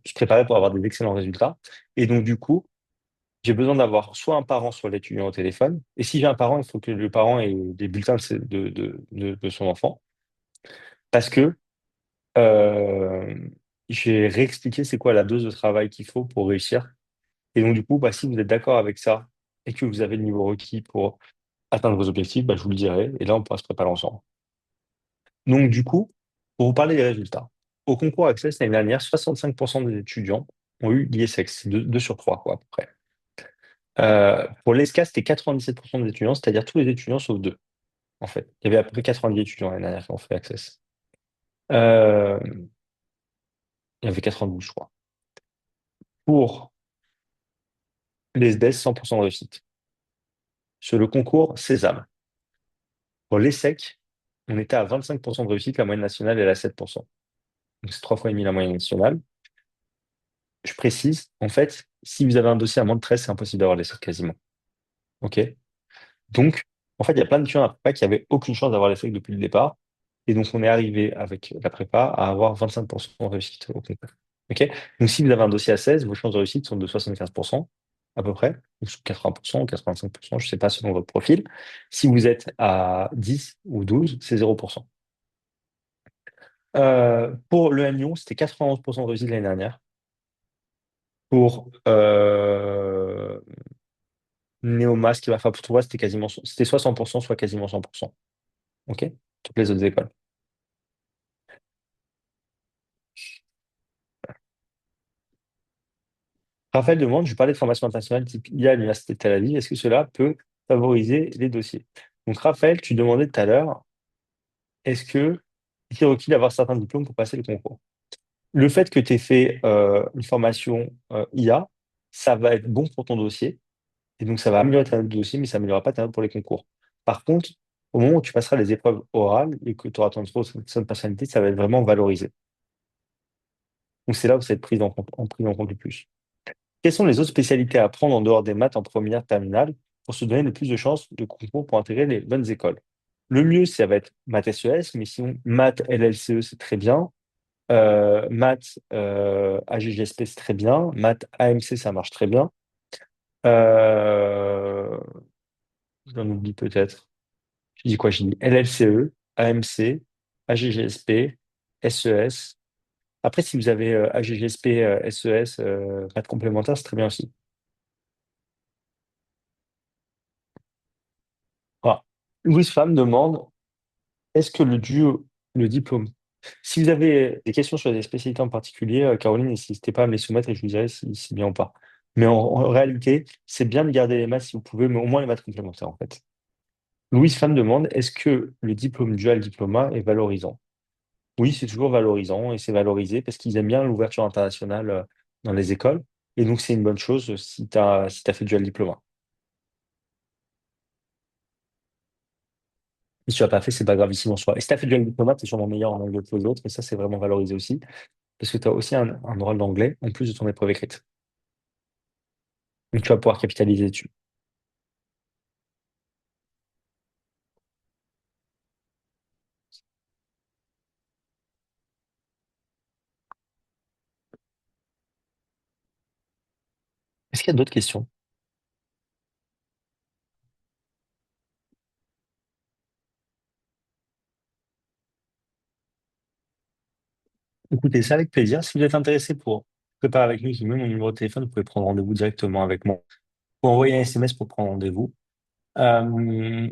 se préparer pour avoir des excellents résultats. Et donc, du coup, j'ai besoin d'avoir soit un parent, soit l'étudiant au téléphone. Et si j'ai un parent, il faut que le parent ait des bulletins de son enfant. Parce que Euh, j'ai réexpliqué c'est quoi la dose de travail qu'il faut pour réussir. Et donc, du coup, bah, si vous êtes d'accord avec ça et que vous avez le niveau requis pour atteindre vos objectifs, bah, je vous le dirai. Et là, on pourra se préparer ensemble. Donc, du coup, pour vous parler des résultats, au concours Access l'année dernière, 65% des étudiants ont eu l'ISEX, c'est 2 sur 3, quoi, à peu près. Pour l'ESCA, c'était 97% des étudiants, c'est-à-dire tous les étudiants sauf deux, en fait. Il y avait à peu près 90 étudiants l'année dernière qui ont fait Access. Euh, il y avait 92, je crois. Pour les SBS, 100% de réussite. Sur le concours Sésame, pour l'ESSEC, on était à 25% de réussite, la moyenne nationale est à 7%. Donc c'est 3 fois et demi la moyenne nationale. Je précise, en fait, si vous avez un dossier à moins de 13, c'est impossible d'avoir l'ESSEC quasiment. OK? Donc, en fait, il y a plein de étudiants à la prépa qui n'avaient aucune chance d'avoir l'ESSEC depuis le départ. Et donc, on est arrivé avec la prépa à avoir 25% de réussite au concours. OK? Donc, si vous avez un dossier à 16, vos chances de réussite sont de 75% à peu près, ou 80% ou 85%, je ne sais pas selon votre profil. Si vous êtes à 10 ou 12, c'est 0%. Pour le Lyon, c'était 91% de réussite l'année dernière. Pour Néomas, qui va faire pour toi, c'était soit 100%, soit quasiment 100%. OK? Toutes les autres écoles. Raphaël demande, je parlais de formation internationale type IA à l'Université de Tel Aviv, est-ce que cela peut favoriser les dossiers? Donc Raphaël, tu demandais tout à l'heure, est-ce que il est requis d'avoir certains diplômes pour passer le concours? Le fait que tu aies fait une formation IA, ça va être bon pour ton dossier, et donc ça va améliorer ta note de dossier, mais ça n'améliorera pas ta note pour les concours. Par contre, au moment où tu passeras les épreuves orales et que tu auras ton trop de personnalité, ça va être vraiment valorisé. Donc c'est là où ça va être pris en compte le plus. Quelles sont les autres spécialités à apprendre en dehors des maths en première terminale pour se donner le plus de chances de concours pour intégrer les bonnes écoles? Le mieux, ça va être maths SES, mais sinon, maths LLCE, c'est très bien. Maths AGGSP, c'est très bien. Maths AMC, ça marche très bien. Euh, J'en oublie peut-être. Je dis quoi? Je dis LLCE, AMC, AGGSP, SES. Après, si vous avez AGGSP, SES, maths complémentaires, c'est très bien aussi. Voilà. Louise Femme demande, est-ce que le duo, le diplôme, si vous avez des questions sur des spécialités en particulier, Caroline, n'hésitez pas à me les soumettre et je vous dirai si c'est bien ou pas. Mais en réalité, c'est bien de garder les maths si vous pouvez, mais au moins les maths complémentaires en fait. Louise Femme demande, est-ce que le diplôme dual diplôma est valorisant? Oui, c'est toujours valorisant et c'est valorisé parce qu'ils aiment bien l'ouverture internationale dans les écoles. Et donc, c'est une bonne chose si tu as, si t'as fait dual diplôma. Si tu l'as pas fait, c'est pas gravissime en soi. Et si tu as fait dual diplôma, tu es sûrement meilleur en anglais que les autres. Et ça, c'est vraiment valorisé aussi. Parce que tu as aussi un oral d'anglais en plus de ton épreuve écrite. Donc, tu vas pouvoir capitaliser dessus. Est-ce qu'il y a d'autres questions? Écoutez, ça avec plaisir. Si vous êtes intéressé pour préparer avec nous, j'ai mis mon numéro de téléphone, vous pouvez prendre rendez-vous directement avec moi. Vous envoyer un SMS pour prendre rendez-vous. Euh,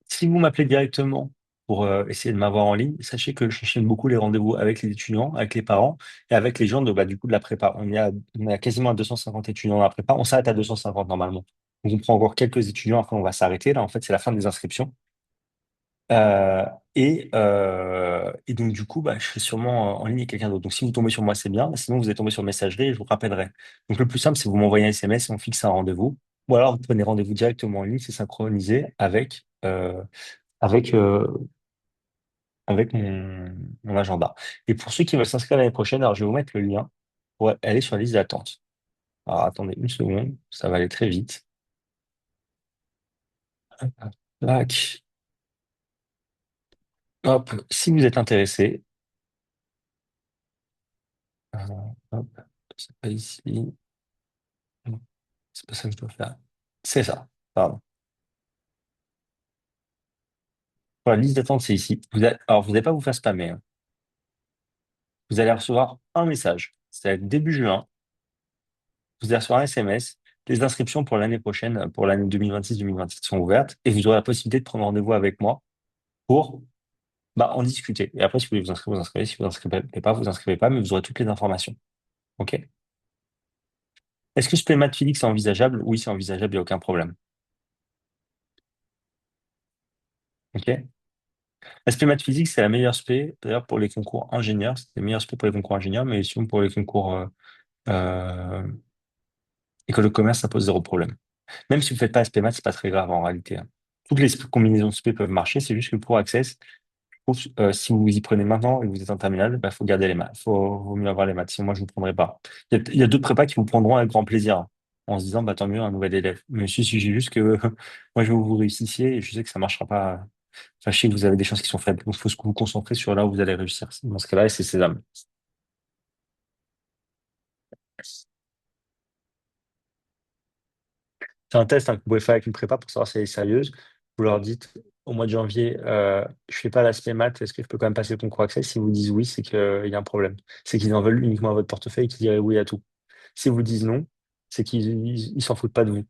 Si vous m'appelez directement pour essayer de m'avoir en ligne, sachez que je chaîne beaucoup les rendez-vous avec les étudiants, avec les parents et avec les gens de, bah, du coup, de la prépa. On est à quasiment à 250 étudiants dans la prépa. On s'arrête à 250 normalement. Donc, on prend encore quelques étudiants. Après, on va s'arrêter. Là, en fait, c'est la fin des inscriptions. Euh, et donc, du coup, bah, je serai sûrement en ligne avec quelqu'un d'autre. Donc, si vous tombez sur moi, c'est bien. Sinon, vous êtes tombé sur messagerie et je vous rappellerai. Donc, le plus simple, c'est vous m'envoyez un SMS et on fixe un rendez-vous. Ou alors, vous prenez rendez-vous directement en ligne. C'est synchronisé avec, euh, avec mon agenda. Et pour ceux qui veulent s'inscrire l'année prochaine, alors je vais vous mettre le lien pour aller sur la liste d'attente. Alors attendez une seconde, ça va aller très vite. Tac. Hop, si vous êtes intéressé, euh, hop, c'est pas ici. Non, c'est pas ça que je dois faire. C'est ça, pardon. Pour la liste d'attente, c'est ici. Alors, vous n'allez pas vous faire spammer, hein. Vous allez recevoir un message. C'est début juin. Vous allez recevoir un SMS. Les inscriptions pour l'année prochaine, pour l'année 2026-2027 sont ouvertes et vous aurez la possibilité de prendre rendez-vous avec moi pour bah, en discuter. Et après, si vous voulez vous inscrire, vous inscrivez. Si vous inscrivez pas, vous inscrivez pas, mais vous aurez toutes les informations. OK? Est-ce que ce paiement Phoenix est envisageable? Oui, c'est envisageable, il n'y a aucun problème. OK? La spé maths physique, c'est la meilleure spé, d'ailleurs, pour les concours ingénieurs. C'est la meilleure spé pour les concours ingénieurs, mais sinon, pour les concours euh, école de commerce, ça pose zéro problème. Même si vous ne faites pas spé maths, c'est pas très grave en réalité, hein. Toutes les combinaisons de spé peuvent marcher, c'est juste que pour Access, si vous y prenez maintenant et que vous êtes en terminale, il faut garder les maths. Vaut mieux avoir les maths. Sinon, moi, je ne vous prendrai pas. Il y a d'autres prépas qui vous prendront avec grand plaisir, hein, en se disant, bah, tant mieux, un nouvel élève. Mais si j'ai juste que moi, je veux que vous réussissiez et je sais que ça ne marchera pas. Sachez que vous avez des chances qui sont faibles. Donc, il faut se vous concentrer sur là où vous allez réussir. Dans ce cas-là, et c'est Sésame. C'est un test hein, que vous pouvez faire avec une prépa pour savoir si elle est sérieuse. Vous leur dites au mois de janvier, je fais pas l'aspect maths, est-ce que je peux quand même passer le concours accès? Si vous disent oui, c'est qu'il y a un problème. C'est qu'ils en veulent uniquement à votre portefeuille et qu'ils diraient oui à tout. Si vous disent non, c'est qu'ils s'en foutent pas de vous.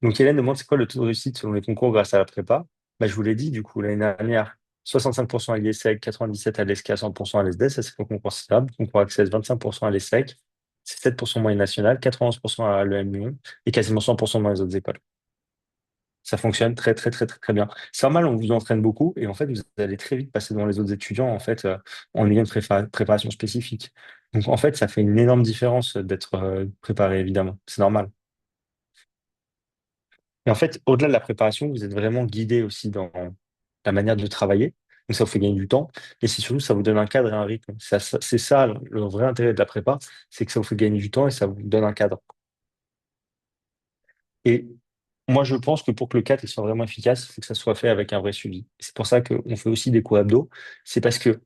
Donc Hélène demande c'est quoi le taux de réussite selon les concours grâce à la prépa? Bah, je vous l'ai dit du coup l'année dernière. 65% à l'IESEC, 97% à l'ESCA, 100% à l'ESDES, ça c'est le concours CEAB. Concours Access, 25% à l'ESSEC, c'est 7% moyenne nationale, 91% à l'EM Lyon et quasiment 100% dans les autres écoles. Ça fonctionne très, très, très, très, très bien. C'est normal, on vous entraîne beaucoup et en fait, vous allez très vite passer devant les autres étudiants en fait, en ayant une préparation spécifique. Donc, en fait, ça fait une énorme différence d'être préparé, évidemment. C'est normal. Et en fait, au-delà de la préparation, vous êtes vraiment guidé aussi dans la manière de travailler. Donc, ça vous fait gagner du temps. Et c'est surtout, ça vous donne un cadre et un rythme. C'est ça le vrai intérêt de la prépa, c'est que ça vous fait gagner du temps et ça vous donne un cadre. Et moi, je pense que pour que le 4 il soit vraiment efficace, il faut que ça soit fait avec un vrai suivi. C'est pour ça qu'on fait aussi des cours abdos. C'est parce que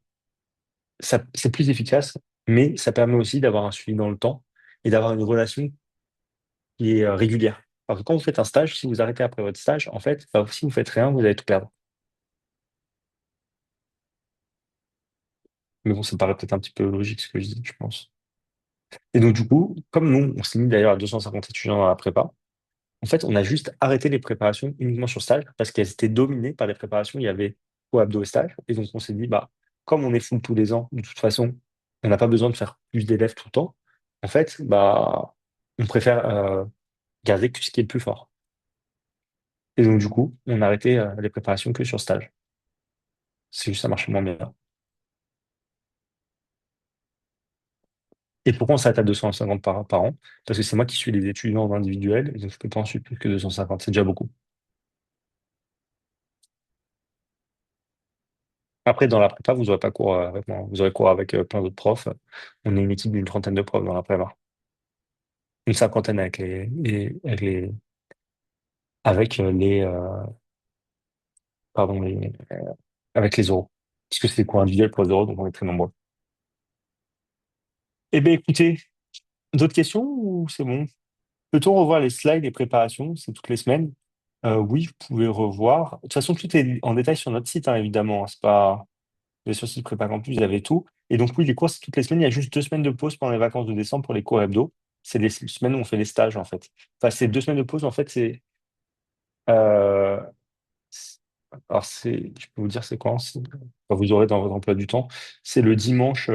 c'est plus efficace, mais ça permet aussi d'avoir un suivi dans le temps et d'avoir une relation qui est régulière. Alors que quand vous faites un stage, si vous arrêtez après votre stage, en fait, bah, si vous faites rien, vous allez tout perdre. Mais bon, ça paraît peut-être un petit peu logique ce que je dis, je pense. Et donc, du coup, comme nous, on s'est mis d'ailleurs à 250 étudiants dans la prépa, en fait, on a juste arrêté les préparations uniquement sur stage parce qu'elles étaient dominées par les préparations. Il y avait co abdo et stage. Et donc, on s'est dit, bah, comme on est full tous les ans, de toute façon, on n'a pas besoin de faire plus d'élèves tout le temps. En fait, bah, on préfère garder que ce qui est le plus fort. Et donc, du coup, on a arrêté les préparations que sur stage. C'est juste, ça marche moins bien. Et pourquoi on s'arrête à 250 par an? Parce que c'est moi qui suis les étudiants individuels, et donc je peux pas en suivre plus que 250. C'est déjà beaucoup. Après, dans la prépa, vous aurez pas cours avec moi. Vous aurez cours avec plein d'autres profs. On est une équipe d'une trentaine de profs dans la prépa. Une cinquantaine avec pardon, avec les oraux. Parce que c'est des cours individuels pour les oraux, donc on est très nombreux. Eh bien, écoutez, d'autres questions ou c'est bon? Peut-on revoir les slides et préparations? C'est toutes les semaines. Oui, vous pouvez revoir. De toute façon, tout est en détail sur notre site, hein, évidemment. C'est pas... Vous êtes sur le site Prépa Campus, vous avez tout. Et donc, oui, les cours, c'est toutes les semaines. Il y a juste 2 semaines de pause pendant les vacances de décembre pour les cours hebdo. C'est les semaines où on fait les stages, en fait. Enfin, c'est 2 semaines de pause, en fait, c'est. euh, c'est- alors, je peux vous dire, c'est quand? Enfin, vous aurez dans votre emploi du temps. C'est le dimanche.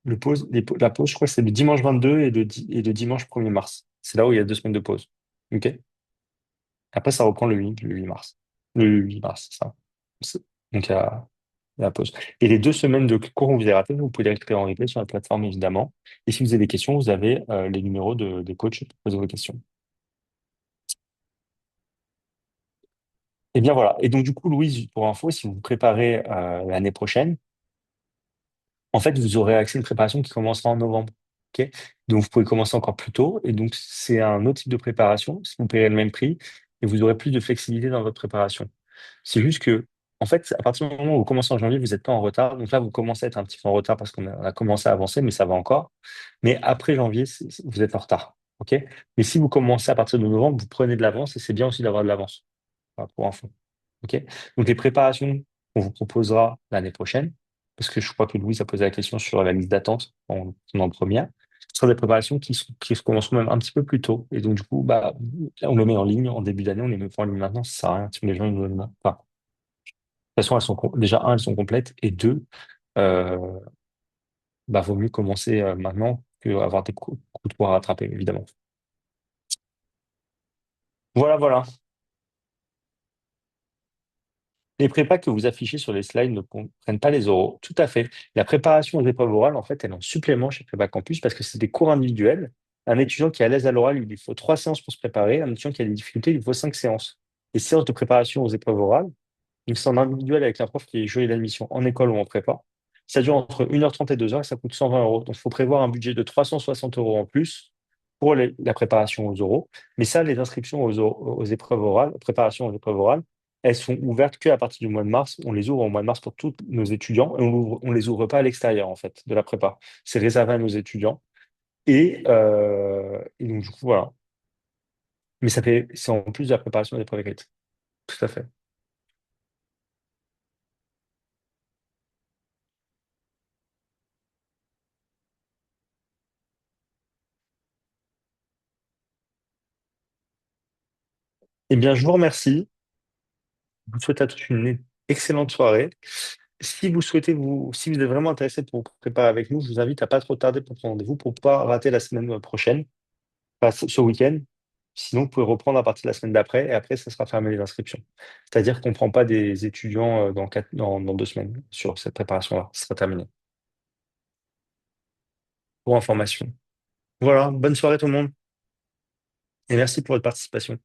La pause, je crois que c'est le dimanche 22 et le dimanche 1er mars. C'est là où il y a 2 semaines de pause. OK? Après, ça reprend le 8 mars. Le 8 mars, c'est ça. C'est- Donc, il y a la pause. Et les 2 semaines de cours que vous avez ratés, vous pouvez les récupérer en replay sur la plateforme, évidemment. Et si vous avez des questions, vous avez les numéros des coachs pour poser vos questions. Et bien voilà. Et donc, du coup, Louise, pour info, si vous vous préparez l'année prochaine, en fait, vous aurez accès à une préparation qui commencera en novembre. OK? Donc, vous pouvez commencer encore plus tôt. Et donc, c'est un autre type de préparation. Si vous payez le même prix, et vous aurez plus de flexibilité dans votre préparation. C'est juste que, en fait, à partir du moment où vous commencez en janvier, vous n'êtes pas en retard. Donc là, vous commencez à être un petit peu en retard parce qu'on a commencé à avancer, mais ça va encore. Mais après janvier, vous êtes en retard. OK? Mais si vous commencez à partir de novembre, vous prenez de l'avance et c'est bien aussi d'avoir de l'avance. Voilà, pour info. OK? Donc les préparations qu'on vous proposera l'année prochaine, parce que je crois que Louise a posé la question sur la liste d'attente en première, ce sera des préparations qui se commenceront même un petit peu plus tôt. Et donc, du coup, bah, là, on le met en ligne en début d'année, on les met pas en ligne maintenant, ça sert à rien. Si les gens ils veulent pas. De toute façon, déjà, un, elles sont complètes, et deux, euh, bah, vaut mieux commencer maintenant qu'avoir des coups de poing à rattraper, évidemment. Voilà, voilà. Les prépas que vous affichez sur les slides ne comprennent pas les oraux. Tout à fait. La préparation aux épreuves orales, en fait, elle est en supplément chez Prépa Campus parce que c'est des cours individuels. Un étudiant qui est à l'aise à l'oral, il lui faut 3 séances pour se préparer. Un étudiant qui a des difficultés, il lui faut 5 séances. Les séances de préparation aux épreuves orales, une séance individuelle avec la prof qui est jury d'admission en école ou en prépa. Ça dure entre 1h30 et 2 heures et ça coûte 120 euros. Donc, il faut prévoir un budget de 360 euros en plus pour la préparation aux oraux. Mais ça, les inscriptions aux épreuves orales, préparation aux épreuves orales, elles sont ouvertes qu'à partir du mois de mars. On les ouvre au mois de mars pour tous nos étudiants et on les ouvre pas à l'extérieur, en fait, de la prépa. C'est réservé à nos étudiants. Et donc, du coup, voilà. Mais c'est en plus de la préparation des épreuves écrites. Tout à fait. Eh bien, je vous remercie. Je vous souhaite à tous une Excellente soirée. Si vous êtes vraiment intéressé pour vous préparer avec nous, je vous invite à pas trop tarder pour prendre rendez-vous pour pas rater la semaine prochaine, enfin, ce week-end. Sinon, vous pouvez reprendre à partir de la semaine d'après et après, ça sera fermé les inscriptions. C'est-à-dire qu'on ne prend pas des étudiants dans 2 semaines sur cette préparation-là. Ce sera terminé. Pour information. Voilà, bonne soirée tout le monde et merci pour votre participation.